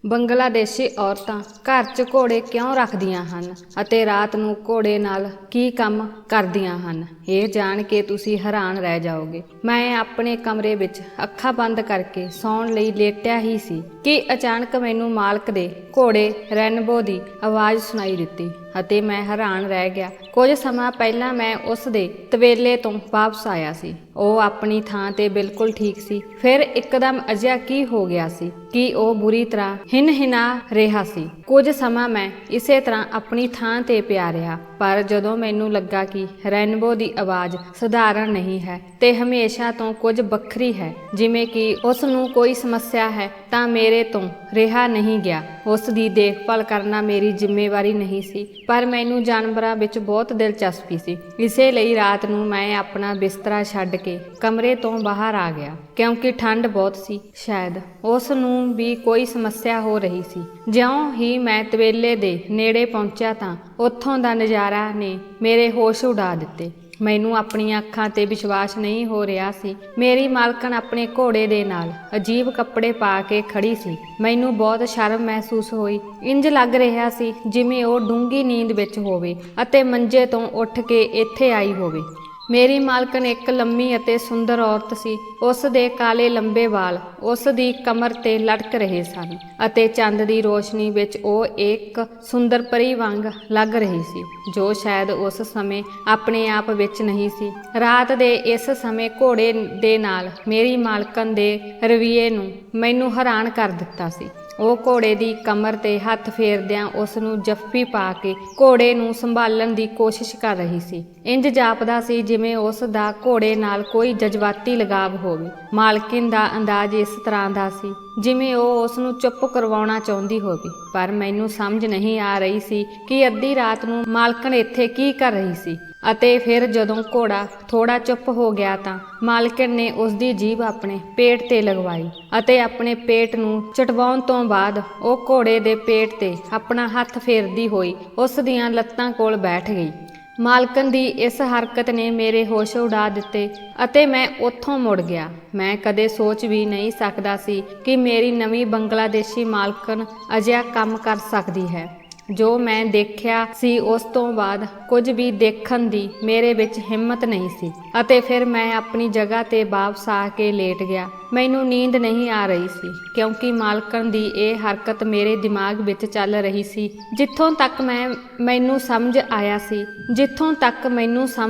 ਬੰਗਲਾਦੇਸ਼ੀ ਔਰਤਾਂ ਘਰ 'ਚ ਘੋੜੇ ਕਿਉਂ ਰੱਖਦੀਆਂ ਹਨ ਅਤੇ ਰਾਤ ਨੂੰ ਘੋੜੇ ਨਾਲ ਕੀ ਕੰਮ ਕਰਦੀਆਂ ਹਨ, ਇਹ ਜਾਣ ਕੇ ਤੁਸੀਂ ਹੈਰਾਨ ਰਹਿ ਜਾਓਗੇ। ਮੈਂ ਆਪਣੇ ਕਮਰੇ ਵਿੱਚ ਅੱਖਾਂ ਬੰਦ ਕਰਕੇ ਸੌਣ ਲਈ ਲੇਟਿਆ ਹੀ ਸੀ ਕਿ ਅਚਾਨਕ ਮੈਨੂੰ ਮਾਲਕ ਦੇ ਘੋੜੇ ਰੇਨਬੋ ਦੀ ਆਵਾਜ਼ ਸੁਣਾਈ ਦਿੱਤੀ ਅਤੇ ਮੈਂ ਹੈਰਾਨ ਰਹਿ ਗਿਆ। ਕੁਝ ਸਮਾਂ ਪਹਿਲਾਂ ਮੈਂ ਉਸ ਦੇ ਤਬੇਲੇ ਤੋਂ ਵਾਪਸ ਆਇਆ ਸੀ। ਉਹ ਆਪਣੀ ਥਾਂ ਤੇ ਬਿਲਕੁਲ ਠੀਕ ਸੀ। ਫਿਰ ਇੱਕਦਮ ਅਜਿਹਾ ਕੀ ਹੋ ਗਿਆ ਸੀ ਕਿ ਉਹ ਬੁਰੀ ਤਰ੍ਹਾਂ ਹਿਨਹਿਨਾ ਰਿਹਾ ਸੀ। ਕੁਝ ਸਮਾਂ ਮੈਂ ਇਸੇ ਤਰ੍ਹਾਂ ਆਪਣੀ ਥਾਂ ਤੇ ਪਿਆ ਰਿਹਾ, ਪਰ ਜਦੋਂ ਮੈਨੂੰ ਲੱਗਾ ਕਿ ਰੇਨਬੋ ਦੀ ਆਵਾਜ਼ ਸਧਾਰਨ ਨਹੀਂ ਹੈ ਤੇ ਹਮੇਸ਼ਾ ਤੋਂ ਕੁਝ ਵੱਖਰੀ ਹੈ, ਜਿਵੇਂ ਕਿ ਉਸ ਨੂੰ ਕੋਈ ਸਮੱਸਿਆ ਹੈ, ਤਾਂ ਮੇਰੇ ਤੋਂ ਰਿਹਾ ਨਹੀਂ ਗਿਆ। ਉਸ ਦੀ ਦੇਖਭਾਲ ਕਰਨਾ ਮੇਰੀ ਜ਼ਿੰਮੇਵਾਰੀ ਨਹੀਂ ਸੀ, ਪਰ ਮੈਨੂੰ ਜਾਨਵਰਾਂ ਵਿੱਚ ਬਹੁਤ ਦਿਲਚਸਪੀ ਸੀ। ਇਸੇ ਲਈ ਰਾਤ ਨੂੰ ਮੈਂ ਆਪਣਾ ਬਿਸਤਰਾ ਛੱਡ ਕੇ ਕਮਰੇ ਤੋਂ ਬਾਹਰ ਆ ਗਿਆ, ਕਿਉਂਕਿ ਠੰਡ ਬਹੁਤ ਸੀ। ਸ਼ਾਇਦ ਉਸ ਨੂੰ ਵੀ ਕੋਈ ਸਮੱਸਿਆ ਹੋ ਰਹੀ ਸੀ। ਜਿਉਂ ਹੀ ਮੈਂ ਤਬੇਲੇ ਦੇ ਨੇੜੇ ਪਹੁੰਚਿਆ ਤਾਂ ਉੱਥੋਂ ਦਾ ਨਜ਼ਾਰਾ ਨੇ ਮੇਰੇ ਹੋਸ਼ ਉਡਾ ਦਿੱਤੇ। ਮੈਨੂੰ ਆਪਣੀਆਂ ਅੱਖਾਂ ਤੇ ਵਿਸ਼ਵਾਸ ਨਹੀਂ ਹੋ ਰਿਹਾ ਸੀ। ਮੇਰੀ ਮਾਲਕਣ ਆਪਣੇ ਘੋੜੇ ਦੇ ਨਾਲ ਅਜੀਬ ਕੱਪੜੇ ਪਾ ਕੇ ਖੜੀ ਸੀ। ਮੈਨੂੰ ਬਹੁਤ ਸ਼ਰਮ ਮਹਿਸੂਸ ਹੋਈ। ਇੰਜ ਲੱਗ ਰਿਹਾ ਸੀ ਜਿਵੇਂ ਉਹ ਡੂੰਘੀ ਨੀਂਦ ਵਿੱਚ ਹੋਵੇ ਅਤੇ ਮੰਜੇ ਤੋਂ ਉੱਠ ਕੇ ਇੱਥੇ ਆਈ ਹੋਵੇ। ਮੇਰੀ ਮਾਲਕਣ ਇੱਕ ਲੰਮੀ ਅਤੇ ਸੁੰਦਰ ਔਰਤ ਸੀ। ਉਸ ਦੇ ਕਾਲੇ ਲੰਬੇ ਵਾਲ ਉਸ ਦੀ ਕਮਰ ਤੇ ਲਟਕ ਰਹੇ ਸਨ ਅਤੇ ਚੰਦ ਦੀ ਰੋਸ਼ਨੀ ਵਿੱਚ ਉਹ ਇੱਕ ਸੁੰਦਰ ਪਰੀ ਵਾਂਗ ਲੱਗ ਰਹੀ ਸੀ, ਜੋ ਸ਼ਾਇਦ ਉਸ ਸਮੇਂ ਆਪਣੇ ਆਪ ਵਿੱਚ ਨਹੀਂ ਸੀ। ਰਾਤ ਦੇ ਇਸ ਸਮੇਂ ਘੋੜੇ ਦੇ ਨਾਲ ਮੇਰੀ ਮਾਲਕਣ ਦੇ ਰਵੱਈਏ ਨੂੰ ਮੈਨੂੰ ਹੈਰਾਨ ਕਰ ਦਿੱਤਾ ਸੀ। ਉਹ ਘੋੜੇ ਦੀ ਕਮਰ ਤੇ ਹੱਥ ਫੇਰਦਿਆਂ ਉਸ ਨੂੰ ਜੱਫੀ ਪਾ ਕੇ ਘੋੜੇ ਨੂੰ ਸੰਭਾਲਣ ਦੀ ਕੋਸ਼ਿਸ਼ ਕਰ ਰਹੀ ਸੀ। ਇੰਜ ਜਾਪਦਾ ਸੀ ਜਿਵੇਂ ਉਸ ਦਾ ਘੋੜੇ ਨਾਲ ਕੋਈ ਜਜ਼ਬਾਤੀ ਲਗਾਵ ਹੋਵੇ। ਮਾਲਕਿਨ ਦਾ ਅੰਦਾਜ਼ ਇਸ ਤਰ੍ਹਾਂ ਦਾ ਸੀ ਜਿਵੇਂ ਉਹ ਉਸ ਨੂੰ ਚੁੱਪ ਕਰਵਾਉਣਾ ਚਾਹੁੰਦੀ ਹੋਵੇ, ਪਰ ਮੈਨੂੰ ਸਮਝ ਨਹੀਂ ਆ ਰਹੀ ਸੀ ਕਿ ਅੱਧੀ ਰਾਤ ਨੂੰ ਮਾਲਕਣ ਇੱਥੇ ਕੀ ਕਰ ਰਹੀ ਸੀ। ਅਤੇ ਫਿਰ ਜਦੋਂ ਘੋੜਾ ਥੋੜਾ ਚੁੱਪ ਹੋ ਗਿਆ ਤਾਂ ਮਾਲਕਣ ਨੇ ਉਸ ਦੀ ਜੀਭ ਆਪਣੇ ਪੇਟ ਤੇ ਲਗਵਾਈ ਅਤੇ ਆਪਣੇ ਪੇਟ ਨੂੰ ਚਟਵਾਉਣ ਤੋਂ ਬਾਅਦ ਉਹ ਘੋੜੇ ਦੇ ਪੇਟ ਤੇ ਆਪਣਾ ਹੱਥ ਫੇਰਦੀ ਹੋਈ ਉਸ ਦੀਆਂ ਲੱਤਾਂ ਕੋਲ ਬੈਠ ਗਈ। ਮਾਲਕਣ ਦੀ ਇਸ ਹਰਕਤ ਨੇ ਮੇਰੇ ਹੋਸ਼ ਉਡਾ ਦਿੱਤੇ ਅਤੇ ਮੈਂ ਉੱਥੋਂ ਮੁੜ ਗਿਆ। ਮੈਂ ਕਦੇ ਸੋਚ ਵੀ ਨਹੀਂ ਸਕਦਾ ਸੀ ਕਿ ਮੇਰੀ ਨਵੀਂ ਬੰਗਲਾਦੇਸ਼ੀ ਮਾਲਕਣ ਅਜਿਹਾ ਕੰਮ ਕਰ ਸਕਦੀ ਹੈ। ਜੋ ਮੈਂ ਦੇਖਿਆ ਸੀ ਉਸ ਤੋਂ ਬਾਅਦ ਕੁਝ ਵੀ ਦੇਖਣ ਦੀ ਮੇਰੇ ਵਿੱਚ ਹਿੰਮਤ ਨਹੀਂ ਸੀ ਅਤੇ ਫਿਰ ਮੈਂ ਆਪਣੀ ਜਗ੍ਹਾ ਤੇ ਵਾਪਸ ਆ ਕੇ ਲੇਟ ਗਿਆ। ਮੈਨੂੰ ਨੀਂਦ ਨਹੀਂ ਆ ਰਹੀ ਸੀ ਕਿਉਂਕਿ ਮਾਲਕਣ ਦੀ ਇਹ ਹਰਕਤ ਮੇਰੇ ਦਿਮਾਗ ਵਿੱਚ ਚੱਲ ਰਹੀ ਸੀ। ਜਿੱਥੋਂ ਤੱਕ ਮੈਨੂੰ ਸਮਝ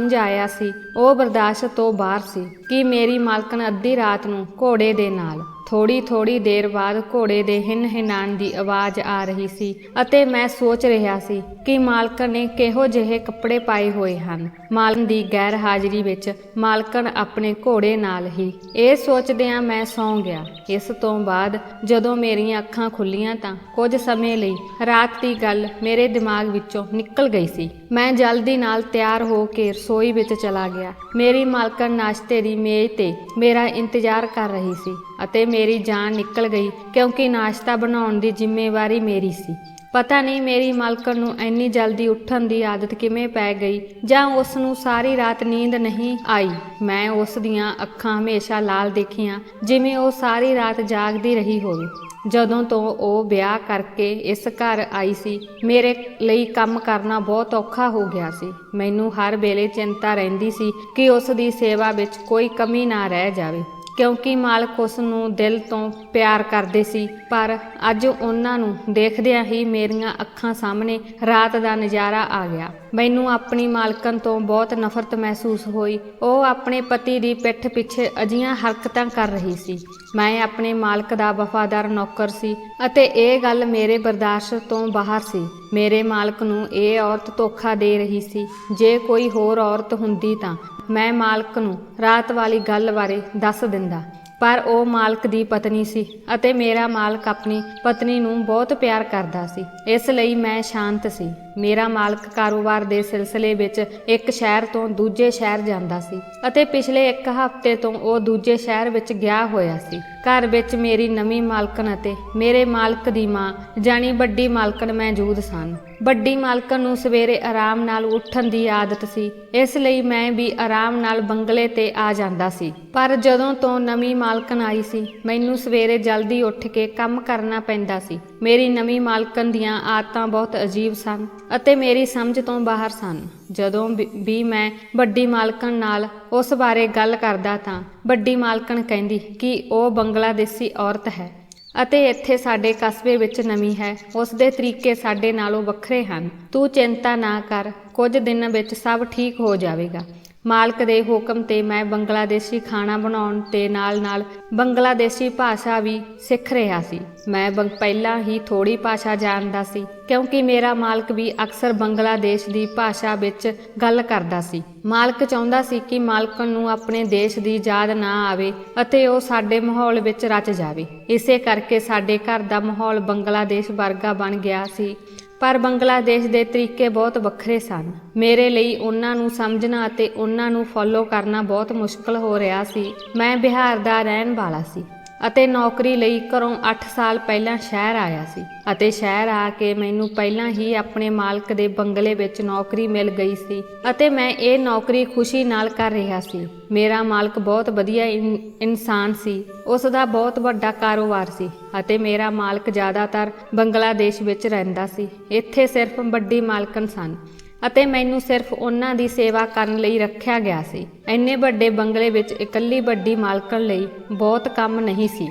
ਆਇਆ ਸੀ ਉਹ ਬਰਦਾਸ਼ਤ ਤੋਂ ਬਾਹਰ ਸੀ ਕਿ ਮੇਰੀ ਮਾਲਕਣ ਅੱਧੀ ਰਾਤ ਨੂੰ ਘੋੜੇ ਦੇ ਨਾਲ ਥੋੜੀ ਦੇਰ ਬਾਅਦ ਘੋੜੇ ਦੇ ਹਿਨਹਿਨਾਣ ਦੀ ਆਵਾਜ਼ ਆ ਰਹੀ ਸੀ ਅਤੇ ਮੈਂ ਸੋਚ ਰਿਹਾ ਸੀ ਕਿ ਮਾਲਕਣ ਨੇ ਕਿਹੋ ਜਿਹੇ ਕੱਪੜੇ ਪਾਏ ਹੋਏ ਹਨ। ਮਾਲਕਣ ਦੀ ਗੈਰ ਹਾਜ਼ਰੀ ਵਿੱਚ ਮਾਲਕਣ ਆਪਣੇ ਘੋੜੇ ਨਾਲ ਹੀ, ਇਹ ਸੋਚਦਿਆਂ ਮੈਂ ਸੌਂ ਗਿਆ। ਇਸ ਤੋਂ ਬਾਅਦ ਜਦੋਂ ਮੇਰੀਆਂ ਅੱਖਾਂ ਖੁੱਲੀਆਂ ਤਾਂ ਕੁਝ ਸਮੇਂ ਲਈ ਰਾਤ ਦੀ ਗੱਲ ਮੇਰੇ ਦਿਮਾਗ ਵਿੱਚੋਂ ਨਿਕਲ ਗਈ ਸੀ। ਮੈਂ ਜਲਦੀ ਨਾਲ ਤਿਆਰ ਹੋ ਕੇ ਰਸੋਈ ਵਿੱਚ ਚਲਾ ਗਿਆ। ਮੇਰੀ ਮਾਲਕਣ ਨਾਸ਼ਤੇ ਦੀ ਮੇਜ਼ ਤੇ ਮੇਰਾ ਇੰਤਜ਼ਾਰ ਕਰ ਰਹੀ ਸੀ ਅਤੇ ਮੇਰੀ ਜਾਨ ਨਿਕਲ ਗਈ ਕਿਉਂਕਿ ਨਾਸ਼ਤਾ ਬਣਾਉਣ ਦੀ ਜ਼ਿੰਮੇਵਾਰੀ ਮੇਰੀ ਸੀ। ਪਤਾ ਨਹੀਂ ਮੇਰੀ ਮਾਲਕਣ ਨੂੰ ਇੰਨੀ ਜਲਦੀ ਉੱਠਣ ਦੀ ਆਦਤ ਕਿਵੇਂ ਪੈ ਗਈ, ਜਾਂ ਉਸ ਨੂੰ ਸਾਰੀ ਰਾਤ ਨੀਂਦ ਨਹੀਂ ਆਈ। ਮੈਂ ਉਸ ਦੀਆਂ ਅੱਖਾਂ ਹਮੇਸ਼ਾ ਲਾਲ ਦੇਖੀਆਂ, ਜਿਵੇਂ ਉਹ ਸਾਰੀ ਰਾਤ ਜਾਗਦੀ ਰਹੀ ਹੋਵੇ। ਜਦੋਂ ਤੋਂ ਉਹ ਵਿਆਹ ਕਰਕੇ ਇਸ ਘਰ ਆਈ ਸੀ, ਮੇਰੇ ਲਈ ਕੰਮ ਕਰਨਾ ਬਹੁਤ ਔਖਾ ਹੋ ਗਿਆ ਸੀ। ਮੈਨੂੰ ਹਰ ਵੇਲੇ ਚਿੰਤਾ ਰਹਿੰਦੀ ਸੀ ਕਿ ਉਸ ਦੀ ਸੇਵਾ ਵਿੱਚ ਕੋਈ ਕਮੀ ਨਾ ਰਹਿ ਜਾਵੇ, ਕਿਉਂਕਿ ਮਾਲਕ ਉਸ ਨੂੰ ਦਿਲ ਤੋਂ ਪਿਆਰ ਕਰਦੇ ਸੀ। ਪਰ ਅੱਜ ਉਹਨਾਂ ਨੂੰ ਦੇਖਦਿਆਂ ਹੀ ਮੇਰੀਆਂ ਅੱਖਾਂ ਸਾਹਮਣੇ ਰਾਤ ਦਾ ਨਜ਼ਾਰਾ ਆ ਗਿਆ। ਮੈਨੂੰ ਆਪਣੀ ਮਾਲਕਣ ਤੋਂ ਬਹੁਤ ਨਫ਼ਰਤ ਮਹਿਸੂਸ ਹੋਈ। ਉਹ ਆਪਣੇ ਪਤੀ ਦੀ ਪਿੱਠ ਪਿੱਛੇ ਅਜਿਹੀਆਂ ਹਰਕਤਾਂ ਕਰ ਰਹੀ ਸੀ। ਮੈਂ ਆਪਣੇ ਮਾਲਕ ਦਾ ਵਫ਼ਾਦਾਰ ਨੌਕਰ ਸੀ ਅਤੇ ਇਹ ਗੱਲ ਮੇਰੇ ਬਰਦਾਸ਼ਤ ਤੋਂ ਬਾਹਰ ਸੀ। ਮੇਰੇ ਮਾਲਕ ਨੂੰ ਇਹ ਔਰਤ ਧੋਖਾ ਦੇ ਰਹੀ ਸੀ। ਜੇ ਕੋਈ ਹੋਰ ਔਰਤ ਹੁੰਦੀ ਤਾਂ ਮੈਂ ਮਾਲਕ ਨੂੰ ਰਾਤ ਵਾਲੀ ਗੱਲ ਬਾਰੇ ਦੱਸ ਦਿੰਦਾ, ਪਰ ਉਹ ਮਾਲਕ ਦੀ ਪਤਨੀ ਸੀ ਅਤੇ ਮੇਰਾ ਮਾਲਕ ਆਪਣੀ ਪਤਨੀ ਨੂੰ ਬਹੁਤ ਪਿਆਰ ਕਰਦਾ ਸੀ, ਇਸ ਲਈ ਮੈਂ ਸ਼ਾਂਤ ਸੀ। ਮੇਰਾ ਮਾਲਕ ਕਾਰੋਬਾਰ ਦੇ ਸਿਲਸਿਲੇ ਵਿੱਚ ਇੱਕ ਸ਼ਹਿਰ ਤੋਂ ਦੂਜੇ ਸ਼ਹਿਰ ਜਾਂਦਾ ਸੀ ਅਤੇ ਪਿਛਲੇ ਇੱਕ ਹਫ਼ਤੇ ਤੋਂ ਉਹ ਦੂਜੇ ਸ਼ਹਿਰ ਵਿੱਚ ਗਿਆ ਹੋਇਆ ਸੀ। ਘਰ ਵਿੱਚ ਮੇਰੀ ਨਵੀਂ ਮਾਲਕਣ ਅਤੇ ਮੇਰੇ ਮਾਲਕ ਦੀ ਮਾਂ ਜਾਣੀ ਵੱਡੀ ਮਾਲਕਣ ਮੌਜੂਦ ਸਨ। ਵੱਡੀ ਮਾਲਕਣ ਨੂੰ ਸਵੇਰੇ ਆਰਾਮ ਨਾਲ ਉੱਠਣ ਦੀ ਆਦਤ ਸੀ, ਇਸ ਲਈ ਮੈਂ ਵੀ ਆਰਾਮ ਨਾਲ ਬੰਗਲੇ ਤੇ ਆ ਜਾਂਦਾ ਸੀ। ਪਰ ਜਦੋਂ ਤੋਂ ਨਵੀਂ ਮਾਲਕਣ ਆਈ ਸੀ, ਮੈਨੂੰ ਸਵੇਰੇ ਜਲਦੀ ਉੱਠ ਕੇ ਕੰਮ ਕਰਨਾ ਪੈਂਦਾ ਸੀ। ਮੇਰੀ ਨਵੀਂ ਮਾਲਕਣ ਦੀਆਂ ਆਦਤਾਂ ਬਹੁਤ ਅਜੀਬ ਸਨ ਅਤੇ ਮੇਰੀ ਸਮਝ ਤੋਂ ਬਾਹਰ ਸਨ। ਜਦੋਂ ਵੀ ਮੈਂ ਵੱਡੀ ਮਾਲਕਣ ਨਾਲ ਉਸ ਬਾਰੇ ਗੱਲ ਕਰਦਾ ਤਾਂ ਵੱਡੀ ਮਾਲਕਣ ਕਹਿੰਦੀ ਕਿ ਉਹ ਬੰਗਲਾਦੇਸ਼ੀ ਔਰਤ ਹੈ ਅਤੇ ਇੱਥੇ ਸਾਡੇ ਕਸਬੇ ਵਿੱਚ ਨਵੀਂ ਹੈ। ਉਸ ਦੇ ਤਰੀਕੇ ਸਾਡੇ ਨਾਲੋਂ ਵੱਖਰੇ ਹਨ। ਤੂੰ ਚਿੰਤਾ ਨਾ ਕਰ, ਕੁਝ ਦਿਨਾਂ ਵਿੱਚ ਸਭ ਠੀਕ ਹੋ ਜਾਵੇਗਾ। ਮਾਲਕ ਦੇ ਹੁਕਮ ਤੇ ਮੈਂ ਬੰਗਲਾਦੇਸ਼ੀ ਖਾਣਾ ਬਣਾਉਣ ਦੇ ਨਾਲ ਬੰਗਲਾਦੇਸ਼ੀ ਭਾਸ਼ਾ ਵੀ ਸਿੱਖ ਰਿਹਾ ਸੀ। ਮੈਂ ਪਹਿਲਾਂ ਹੀ ਥੋੜੀ ਭਾਸ਼ਾ ਜਾਣਦਾ ਸੀ ਕਿਉਂਕਿ ਮੇਰਾ ਮਾਲਕ ਵੀ ਅਕਸਰ ਬੰਗਲਾਦੇਸ਼ ਦੀ ਭਾਸ਼ਾ ਵਿੱਚ ਗੱਲ ਕਰਦਾ ਸੀ। ਮਾਲਕ ਚਾਹੁੰਦਾ ਸੀ ਕਿ ਮਾਲਕਣ ਨੂੰ ਆਪਣੇ ਦੇਸ਼ ਦੀ ਯਾਦ ਨਾ ਆਵੇ ਅਤੇ ਉਹ ਸਾਡੇ ਮਾਹੌਲ ਵਿੱਚ ਰਚ ਜਾਵੇ। ਇਸੇ ਕਰਕੇ ਸਾਡੇ ਘਰ ਦਾ ਮਾਹੌਲ ਬੰਗਲਾਦੇਸ਼ ਵਰਗਾ ਬਣ ਗਿਆ ਸੀ, ਪਰ ਬੰਗਲਾਦੇਸ਼ ਦੇ ਤਰੀਕੇ ਬਹੁਤ ਵੱਖਰੇ ਸਨ। ਮੇਰੇ ਲਈ ਉਹਨਾਂ ਨੂੰ ਸਮਝਣਾ ਅਤੇ ਉਹਨਾਂ ਨੂੰ ਫੋਲੋ ਕਰਨਾ ਬਹੁਤ ਮੁਸ਼ਕਲ ਹੋ ਰਿਹਾ ਸੀ। ਮੈਂ ਬਿਹਾਰ ਦਾ ਰਹਿਣ ਵਾਲਾ ਸੀ ਅਤੇ ਨੌਕਰੀ ਲਈ ਘਰੋਂ 8 ਸਾਲ ਪਹਿਲਾਂ ਸ਼ਹਿਰ ਆਇਆ ਸੀ ਅਤੇ ਸ਼ਹਿਰ ਆ ਕੇ ਮੈਨੂੰ ਪਹਿਲਾਂ ਹੀ ਆਪਣੇ ਮਾਲਕ ਦੇ ਬੰਗਲੇ ਵਿੱਚ ਨੌਕਰੀ ਮਿਲ ਗਈ ਸੀ ਅਤੇ ਮੈਂ ਇਹ ਨੌਕਰੀ ਖੁਸ਼ੀ ਨਾਲ ਕਰ ਰਿਹਾ ਸੀ। ਮੇਰਾ ਮਾਲਕ ਬਹੁਤ ਵਧੀਆ ਇਨਸਾਨ ਸੀ। ਉਸ ਦਾ ਬਹੁਤ ਵੱਡਾ ਕਾਰੋਬਾਰ ਸੀ ਅਤੇ ਮੇਰਾ ਮਾਲਕ ਜ਼ਿਆਦਾਤਰ ਬੰਗਲਾਦੇਸ਼ ਵਿੱਚ ਰਹਿੰਦਾ ਸੀ। ਇੱਥੇ ਸਿਰਫ ਵੱਡੀ ਮਾਲਕਣ ਸਨ ਅਤੇ ਮੈਨੂੰ ਸਿਰਫ ਉਹਨਾਂ ਦੀ ਸੇਵਾ ਕਰਨ ਲਈ ਰੱਖਿਆ ਗਿਆ ਸੀ। ਇੰਨੇ ਵੱਡੇ ਬੰਗਲੇ ਵਿੱਚ ਇਕੱਲੀ ਵੱਡੀ ਮਾਲਕਣ ਲਈ ਬਹੁਤ ਕੰਮ ਨਹੀਂ ਸੀ।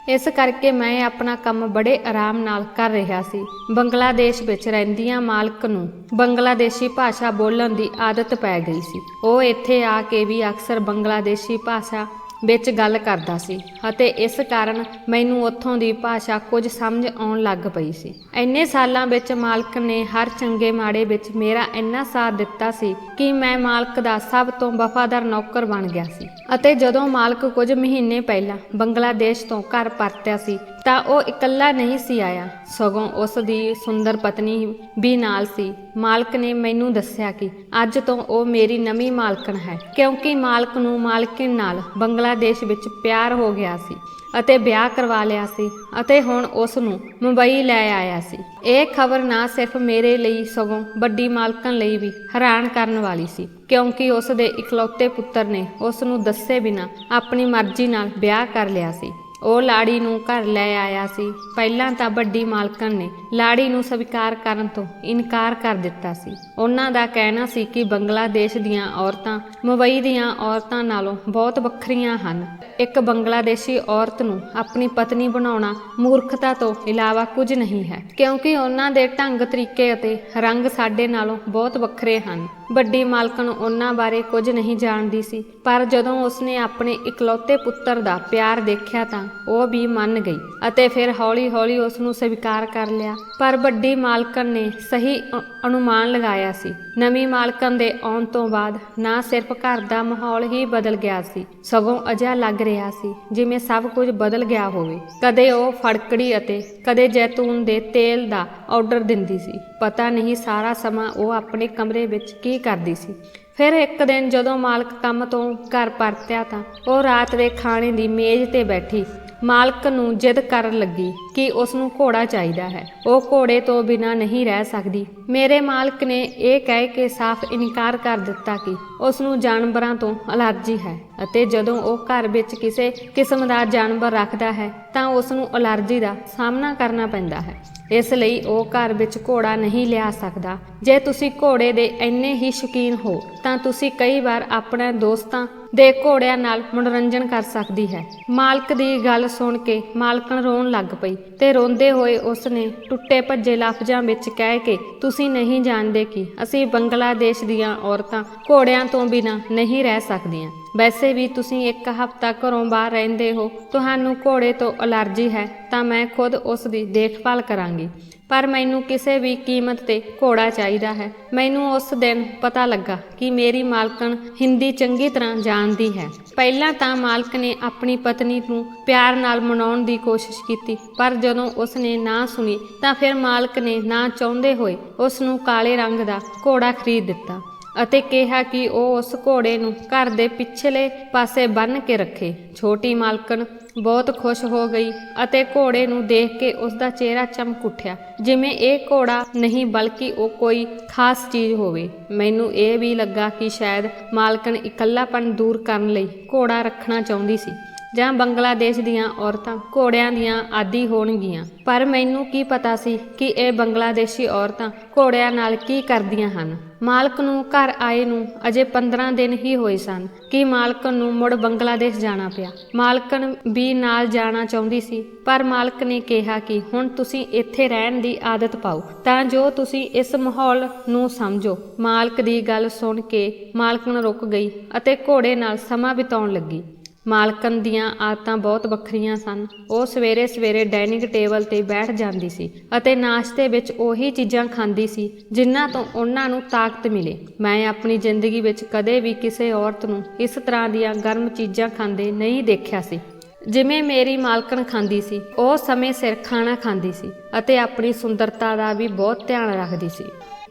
ਇਸ ਕਰਕੇ ਮੈਂ ਆਪਣਾ ਕੰਮ ਬੜੇ ਆਰਾਮ ਨਾਲ ਕਰ ਰਿਹਾ ਸੀ। ਬੰਗਲਾਦੇਸ਼ ਵਿੱਚ ਰਹਿੰਦੀਆਂ ਮਾਲਕ ਨੂੰ ਬੰਗਲਾਦੇਸ਼ੀ ਭਾਸ਼ਾ ਬੋਲਣ ਦੀ ਆਦਤ ਪੈ ਗਈ ਸੀ। ਉਹ ਇੱਥੇ ਆ ਕੇ ਵੀ ਅਕਸਰ ਬੰਗਲਾਦੇਸ਼ੀ ਭਾਸ਼ਾ ਵਿੱਚ ਗੱਲ ਕਰਦਾ ਸੀ ਅਤੇ ਇਸ ਕਾਰਨ ਮੈਨੂੰ ਉੱਥੋਂ ਦੀ ਭਾਸ਼ਾ ਕੁਝ ਸਮਝ ਆਉਣ ਲੱਗ ਪਈ ਸੀ। ਇੰਨੇ ਸਾਲਾਂ ਵਿੱਚ ਮਾਲਕ ਨੇ ਹਰ ਚੰਗੇ ਮਾੜੇ ਵਿੱਚ ਮੇਰਾ ਇੰਨਾ ਸਾਥ ਦਿੱਤਾ ਸੀ ਕਿ ਮੈਂ ਮਾਲਕ ਦਾ ਸਭ ਤੋਂ ਵਫਾਦਾਰ ਨੌਕਰ ਬਣ ਗਿਆ ਸੀ। ਅਤੇ ਜਦੋਂ ਮਾਲਕ ਕੁਝ ਮਹੀਨੇ ਪਹਿਲਾਂ ਬੰਗਲਾਦੇਸ਼ ਤੋਂ ਘਰ ਪਰਤਿਆ ਸੀ ਤਾਂ ਉਹ ਇਕੱਲਾ ਨਹੀਂ ਸੀ ਆਇਆ, ਸਗੋਂ ਉਸ ਦੀ ਸੁੰਦਰ ਪਤਨੀ ਵੀ ਨਾਲ ਸੀ। ਮਾਲਕ ਨੇ ਮੈਨੂੰ ਦੱਸਿਆ ਕਿ ਅੱਜ ਤੋਂ ਉਹ ਮੇਰੀ ਨਵੀਂ ਮਾਲਕਣ ਹੈ ਕਿਉਂਕਿ ਮਾਲਕ ਨੂੰ ਮਾਲਕਿਨ ਨਾਲ ਬੰਗਲਾਦੇਸ਼ ਵਿੱਚ ਪਿਆਰ ਹੋ ਗਿਆ ਸੀ ਅਤੇ ਵਿਆਹ ਕਰਵਾ ਲਿਆ ਸੀ ਅਤੇ ਹੁਣ ਉਸ ਨੂੰ ਮੁੰਬਈ ਲੈ ਆਇਆ ਸੀ। ਇਹ ਖਬਰ ਨਾ ਸਿਰਫ ਮੇਰੇ ਲਈ ਸਗੋਂ ਵੱਡੀ ਮਾਲਕਣ ਲਈ ਵੀ ਹੈਰਾਨ ਕਰਨ ਵਾਲੀ ਸੀ ਕਿਉਂਕਿ ਉਸ ਦੇ ਇਕਲੌਤੇ ਪੁੱਤਰ ਨੇ ਉਸ ਨੂੰ ਦੱਸੇ ਬਿਨਾਂ ਆਪਣੀ ਮਰਜ਼ੀ ਨਾਲ ਵਿਆਹ ਕਰ ਲਿਆ ਸੀ। ਉਹ ਲਾੜੀ ਨੂੰ ਘਰ ਲੈ ਆਇਆ ਸੀ। ਪਹਿਲਾਂ ਤਾਂ ਵੱਡੀ ਮਾਲਕਣ ਨੇ ਲਾੜੀ ਨੂੰ ਸਵੀਕਾਰ ਕਰਨ ਤੋਂ ਇਨਕਾਰ ਕਰ ਦਿੱਤਾ ਸੀ। ਉਹਨਾਂ ਦਾ ਕਹਿਣਾ ਸੀ ਕਿ ਬੰਗਲਾਦੇਸ਼ ਦੀਆਂ ਔਰਤਾਂ ਮੁੰਬਈ ਦੀਆਂ ਔਰਤਾਂ ਨਾਲੋਂ ਬਹੁਤ ਵੱਖਰੀਆਂ ਹਨ। ਇੱਕ ਬੰਗਲਾਦੇਸ਼ੀ ਔਰਤ ਨੂੰ ਆਪਣੀ ਪਤਨੀ ਬਣਾਉਣਾ ਮੂਰਖਤਾ ਤੋਂ ਇਲਾਵਾ ਕੁਝ ਨਹੀਂ ਹੈ ਕਿਉਂਕਿ ਉਹਨਾਂ ਦੇ ਢੰਗ ਤਰੀਕੇ ਅਤੇ ਰੰਗ ਸਾਡੇ ਨਾਲੋਂ ਬਹੁਤ ਵੱਖਰੇ ਹਨ। ਵੱਡੀ ਮਾਲਕਣ ਉਹਨਾਂ ਬਾਰੇ ਕੁਝ ਨਹੀਂ ਜਾਣਦੀ ਸੀ, ਪਰ ਜਦੋਂ ਉਸਨੇ ਆਪਣੇ ਇਕਲੌਤੇ ਪੁੱਤਰ ਦਾ ਪਿਆਰ ਦੇਖਿਆ ਤਾਂ ਉਹ ਵੀ ਮੰਨ ਗਈ ਅਤੇ ਫਿਰ ਹੌਲੀ-ਹੌਲੀ ਉਸ ਨੂੰ ਸਵੀਕਾਰ ਕਰ ਲਿਆ। ਪਰ ਵੱਡੀ ਮਾਲਕਣ ਨੇ ਸਹੀ ਅਨੁਮਾਨ ਲਗਾਇਆ ਸੀ। ਨਵੀਂ ਮਾਲਕਣ ਦੇ ਆਉਣ ਤੋਂ ਬਾਅਦ ਨਾ ਸਿਰਫ ਘਰ ਦਾ ਮਾਹੌਲ ਹੀ ਬਦਲ ਗਿਆ ਸੀ, ਸਗੋਂ ਅਜਿਹਾ ਲੱਗ ਰਿਹਾ ਸੀ ਜਿਵੇਂ ਸਭ ਕੁਝ ਬਦਲ ਗਿਆ ਹੋਵੇ। ਕਦੇ ਉਹ ਫੜਕੜੀ ਅਤੇ ਕਦੇ ਜੈਤੂਨ ਦੇ ਤੇਲ ਦਾ ਆਰਡਰ ਦਿੰਦੀ ਸੀ। ਪਤਾ ਨਹੀਂ ਸਾਰਾ ਸਮਾਂ ਉਹ ਆਪਣੇ ਕਮਰੇ ਵਿੱਚ ਕੀ ਕਰਦੀ ਸੀ। ਫਿਰ ਇੱਕ ਦਿਨ ਜਦੋਂ ਮਾਲਕ ਕੰਮ ਤੋਂ ਘਰ ਪਰਤਿਆ ਤਾਂ ਉਹ ਰਾਤ ਦੇ ਖਾਣੇ ਦੀ ਮੇਜ਼ ਤੇ ਬੈਠੀ ਮਾਲਕ ਨੂੰ ਜਿੱਦ ਕਰਨ ਲੱਗੀ ਕਿ ਉਸ ਨੂੰ ਘੋੜਾ ਚਾਹੀਦਾ ਹੈ। ਉਹ ਘੋੜੇ ਤੋਂ ਬਿਨਾਂ ਨਹੀਂ ਰਹਿ ਸਕਦੀ। ਮੇਰੇ ਮਾਲਕ ਨੇ ਇਹ ਕਹਿ ਕੇ ਸਾਫ਼ ਇਨਕਾਰ ਕਰ ਦਿੱਤਾ ਕਿ ਉਸ ਨੂੰ ਜਾਨਵਰਾਂ ਤੋਂ ਅਲਰਜੀ ਹੈ ਅਤੇ ਜਦੋਂ ਉਹ ਘਰ ਵਿੱਚ ਕਿਸੇ ਕਿਸਮ ਦਾ ਜਾਨਵਰ ਰੱਖਦਾ ਹੈ ਤਾਂ ਉਸ ਨੂੰ ਅਲਰਜੀ ਦਾ ਸਾਹਮਣਾ ਕਰਨਾ ਪੈਂਦਾ ਹੈ। ਇਸ ਲਈ ਉਹ ਘਰ ਵਿੱਚ ਘੋੜਾ ਨਹੀਂ ਲਿਆ ਸਕਦਾ। ਜੇ ਤੁਸੀਂ ਘੋੜੇ ਦੇ ਇੰਨੇ ਹੀ ਸ਼ੌਕੀਨ ਹੋ ਤਾਂ ਤੁਸੀਂ ਕਈ ਵਾਰ ਆਪਣੇ ਦੋਸਤਾਂ ਦੇ ਘੋੜਿਆਂ ਨਾਲ ਮਨੋਰੰਜਨ ਕਰ ਸਕਦੀ ਹੈ। ਮਾਲਕ ਦੀ ਗੱਲ ਸੁਣ ਕੇ ਮਾਲਕਣ ਰੋਣ ਲੱਗ ਪਈ ਤੇ ਰੋਂਦੇ ਹੋਏ ਉਸਨੇ ਟੁੱਟੇ ਭੱਜੇ ਲਫ਼ਜ਼ਾਂ ਵਿੱਚ ਕਹਿ ਕੇ, ਤੁਸੀਂ ਨਹੀਂ ਜਾਣਦੇ ਕਿ ਅਸੀਂ ਬੰਗਲਾਦੇਸ਼ ਦੀਆਂ ਔਰਤਾਂ ਘੋੜਿਆਂ ਤੋਂ ਬਿਨਾਂ ਨਹੀਂ ਰਹਿ ਸਕਦੀਆਂ। ਵੈਸੇ ਵੀ ਤੁਸੀਂ ਇੱਕ ਹਫ਼ਤਾ ਘਰੋਂ ਬਾਹਰ ਰਹਿੰਦੇ ਹੋ, ਤੁਹਾਨੂੰ ਘੋੜੇ ਤੋਂ ਅਲਰਜੀ ਹੈ ਤਾਂ ਮੈਂ ਖੁਦ ਉਸ ਦੀ ਦੇਖਭਾਲ ਕਰਾਂਗੀ, ਪਰ ਮੈਨੂੰ ਕਿਸੇ ਵੀ ਕੀਮਤ ਤੇ ਘੋੜਾ ਚਾਹੀਦਾ ਹੈ। ਮੈਨੂੰ ਉਸ ਦਿਨ ਪਤਾ ਲੱਗਾ ਕਿ ਮੇਰੀ ਮਾਲਕਣ ਹਿੰਦੀ ਚੰਗੀ ਤਰ੍ਹਾਂ ਜਾਣਦੀ ਹੈ। ਪਹਿਲਾਂ ਤਾਂ ਮਾਲਕ ਨੇ ਆਪਣੀ ਪਤਨੀ ਨੂੰ ਪਿਆਰ ਨਾਲ ਮਨਾਉਣ ਦੀ ਕੋਸ਼ਿਸ਼ ਕੀਤੀ, ਪਰ ਜਦੋਂ ਉਸਨੇ ਨਾ ਸੁਣੀ ਤਾਂ ਫਿਰ ਮਾਲਕ ਨੇ ਨਾ ਚਾਹੁੰਦੇ ਹੋਏ ਉਸ ਨੂੰ ਕਾਲੇ ਰੰਗ ਦਾ ਘੋੜਾ ਖਰੀਦ ਦਿੱਤਾ ਅਤੇ ਕਿਹਾ ਕਿ ਉਹ ਉਸ ਘੋੜੇ ਨੂੰ ਘਰ ਦੇ ਪਿਛਲੇ ਪਾਸੇ ਬੰਨ੍ਹ ਕੇ ਰੱਖੇ। ਛੋਟੀ ਮਾਲਕਣ ਬਹੁਤ ਖੁਸ਼ ਹੋ ਗਈ ਅਤੇ ਘੋੜੇ ਨੂੰ ਦੇਖ ਕੇ ਉਸ ਦਾ ਚਿਹਰਾ ਚਮਕ ਉੱਠਿਆ ਜਿਵੇਂ ਇਹ ਘੋੜਾ ਨਹੀਂ ਬਲਕਿ ਉਹ ਕੋਈ ਖਾਸ ਚੀਜ਼ ਹੋਵੇ। ਮੈਨੂੰ ਇਹ ਵੀ ਲੱਗਾ ਕਿ ਸ਼ਾਇਦ ਮਾਲਕਣ ਇਕੱਲਾਪਣ ਦੂਰ ਕਰਨ ਲਈ ਘੋੜਾ ਰੱਖਣਾ ਚਾਹੁੰਦੀ ਸੀ। ਜਾਂ ਬੰਗਲਾਦੇਸ਼ ਦੀਆਂ ਔਰਤਾਂ ਘੋੜਿਆਂ ਦੀਆਂ ਆਦੀ ਹੋਣਗੀਆਂ। ਪਰ ਮੈਨੂੰ ਕੀ ਪਤਾ ਸੀ ਕਿ ਇਹ ਬੰਗਲਾਦੇਸ਼ੀ ਔਰਤਾਂ ਘੋੜਿਆਂ ਨਾਲ ਕੀ ਕਰਦੀਆਂ ਹਨ। ਮਾਲਕ ਨੂੰ ਘਰ ਆਏ ਨੂੰ ਅਜੇ 15 ਦਿਨ ਹੀ ਹੋਏ ਸਨ ਕਿ ਮਾਲਕਣ ਨੂੰ ਮੁੜ ਬੰਗਲਾਦੇਸ਼ ਜਾਣਾ ਪਿਆ। ਮਾਲਕਣ ਵੀ ਨਾਲ ਜਾਣਾ ਚਾਹੁੰਦੀ ਸੀ, ਪਰ ਮਾਲਕ ਨੇ ਕਿਹਾ ਕਿ ਹੁਣ ਤੁਸੀਂ ਇੱਥੇ ਰਹਿਣ ਦੀ ਆਦਤ ਪਾਓ ਤਾਂ ਜੋ ਤੁਸੀਂ ਇਸ ਮਾਹੌਲ ਨੂੰ ਸਮਝੋ। ਮਾਲਕ ਦੀ ਗੱਲ ਸੁਣ ਕੇ ਮਾਲਕਣ ਰੁਕ ਗਈ ਅਤੇ ਘੋੜੇ ਨਾਲ ਸਮਾਂ ਬਿਤਾਉਣ ਲੱਗੀ। ਮਾਲਕਣ ਦੀਆਂ ਆਦਤਾਂ ਬਹੁਤ ਵੱਖਰੀਆਂ ਸਨ। ਉਹ ਸਵੇਰੇ ਸਵੇਰੇ ਡਾਈਨਿੰਗ ਟੇਬਲ ਤੇ ਬੈਠ ਜਾਂਦੀ ਸੀ ਅਤੇ ਨਾਸ਼ਤੇ ਵਿੱਚ ਉਹੀ ਚੀਜ਼ਾਂ ਖਾਂਦੀ ਸੀ ਜਿਨ੍ਹਾਂ ਤੋਂ ਉਹਨਾਂ ਨੂੰ ਤਾਕਤ ਮਿਲੇ। ਮੈਂ ਆਪਣੀ ਜ਼ਿੰਦਗੀ ਵਿੱਚ ਕਦੇ ਵੀ ਕਿਸੇ ਔਰਤ ਨੂੰ ਇਸ ਤਰ੍ਹਾਂ ਦੀਆਂ ਗਰਮ ਚੀਜ਼ਾਂ ਖਾਂਦੇ ਨਹੀਂ ਦੇਖਿਆ ਸੀ ਜਿਵੇਂ ਮੇਰੀ ਮਾਲਕਣ ਖਾਂਦੀ ਸੀ। ਉਹ ਸਮੇਂ ਸਿਰ ਖਾਣਾ ਖਾਂਦੀ ਸੀ ਅਤੇ ਆਪਣੀ ਸੁੰਦਰਤਾ ਦਾ ਵੀ ਬਹੁਤ ਧਿਆਨ ਰੱਖਦੀ ਸੀ।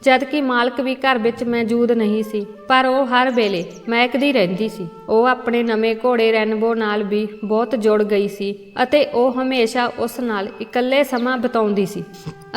ਜਦ ਕਿ ਮਾਲਕ ਵੀ ਘਰ ਵਿੱਚ ਮੌਜੂਦ ਨਹੀਂ ਸੀ, ਪਰ ਉਹ ਹਰ ਵੇਲੇ ਮਹਿਕਦੀ ਰਹਿੰਦੀ ਸੀ। ਉਹ ਆਪਣੇ ਨਵੇਂ ਘੋੜੇ ਰੈਨਬੋ ਨਾਲ ਵੀ ਬਹੁਤ ਜੁੜ ਗਈ ਸੀ ਅਤੇ ਉਹ ਹਮੇਸ਼ਾ ਉਸ ਨਾਲ ਇਕੱਲੇ ਸਮਾਂ ਬਿਤਾਉਂਦੀ ਸੀ।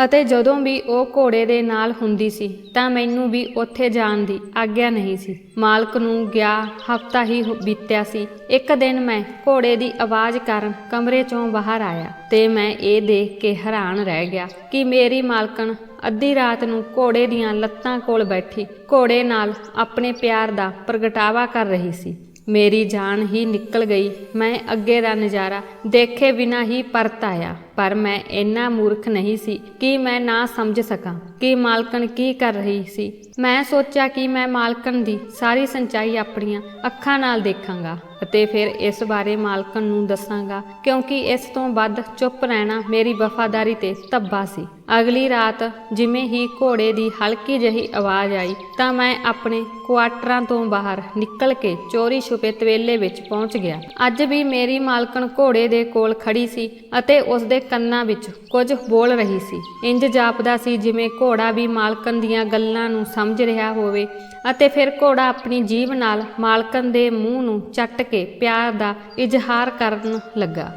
ਅਤੇ ਜਦੋਂ ਵੀ ਉਹ ਘੋੜੇ ਦੇ ਨਾਲ ਹੁੰਦੀ ਸੀ ਤਾਂ ਮੈਨੂੰ ਵੀ ਉੱਥੇ ਜਾਣ ਦੀ ਆਗਿਆ ਨਹੀਂ ਸੀ। ਮਾਲਕ ਨੂੰ ਗਿਆ ਹਫ਼ਤਾ ਹੀ ਬੀਤਿਆ ਸੀ। ਇੱਕ ਦਿਨ ਮੈਂ ਘੋੜੇ ਦੀ ਆਵਾਜ਼ ਕਾਰਨ ਕਮਰੇ ਚੋਂ ਬਾਹਰ ਆਇਆ ਤੇ ਮੈਂ ਇਹ ਦੇਖ ਕੇ ਹੈਰਾਨ ਰਹਿ ਗਿਆ ਕਿ ਮੇਰੀ ਮਾਲਕਣ ਅੱਧੀ ਰਾਤ ਨੂੰ ਘੋੜੇ ਦੀਆਂ ਲੱਤਾਂ ਕੋਲ ਬੈਠੀ ਘੋੜੇ ਨਾਲ ਆਪਣੇ ਪਿਆਰ ਦਾ ਪ੍ਰਗਟਾਵਾ ਕਰ ਰਹੀ ਸੀ। ਮੇਰੀ ਜਾਨ ਹੀ ਨਿਕਲ ਗਈ। ਮੈਂ ਅੱਗੇ ਦਾ ਨਜ਼ਾਰਾ ਦੇਖੇ ਬਿਨਾਂ ਹੀ ਪਰਤ ਆਇਆ, ਪਰ ਮੈਂ ਇੰਨਾ ਮੂਰਖ ਨਹੀਂ ਸੀ ਕਿ ਮੈਂ ਨਾ ਸਮਝ ਸਕਾਂ ਕਿ ਮਾਲਕਣ ਕੀ ਕਰ ਰਹੀ ਸੀ। ਮੈਂ ਸੋਚਿਆ ਕਿ ਮੈਂ ਮਾਲਕਣ ਦੀ ਸਾਰੀ ਸੱਚਾਈ ਆਪਣੀਆਂ ਅੱਖਾਂ ਨਾਲ ਦੇਖਾਂਗਾ ਅਤੇ ਫਿਰ ਇਸ ਬਾਰੇ ਮਾਲਕਣ ਨੂੰ ਦੱਸਾਂਗਾ, ਕਿਉਂਕਿ ਇਸ ਤੋਂ ਵੱਧ ਚੁੱਪ ਰਹਿਣਾ ਮੇਰੀ ਵਫ਼ਾਦਾਰੀ ਤੇ ਧੱਬਾ ਸੀ। ਅਗਲੀ ਰਾਤ ਜਿਵੇਂ ਹੀ ਘੋੜੇ ਦੀ ਹਲਕੀ ਜਿਹੀ ਆਵਾਜ਼ ਆਈ ਤਾਂ ਮੈਂ ਆਪਣੇ ਕੁਆਟਰਾਂ ਤੋਂ ਬਾਹਰ ਨਿਕਲ ਕੇ ਚੋਰੀ ਛੁਪੇ ਤਵੇਲੇ ਵਿੱਚ ਪਹੁੰਚ ਗਿਆ। ਅੱਜ ਵੀ ਮੇਰੀ ਮਾਲਕਣ ਘੋੜੇ ਦੇ ਕੋਲ ਖੜੀ ਸੀ ਅਤੇ ਉਸ ਦੇ ਕੰਨਾਂ ਵਿੱਚ ਕੁਝ ਬੋਲ ਰਹੀ ਸੀ। ਇੰਜ ਜਾਪਦਾ ਸੀ ਜਿਵੇਂ ਘੋੜਾ ਵੀ ਮਾਲਕਣ ਦੀਆਂ ਗੱਲਾਂ ਨੂੰ ਸਮਝ ਰਿਹਾ ਹੋਵੇ ਅਤੇ ਫਿਰ ਘੋੜਾ ਆਪਣੀ ਜੀਭ ਨਾਲ ਮਾਲਕਣ ਦੇ ਮੂੰਹ ਨੂੰ ਚੱਟ ਕੇ ਪਿਆਰ ਦਾ ਇਜ਼ਹਾਰ ਕਰਨ ਲੱਗਾ।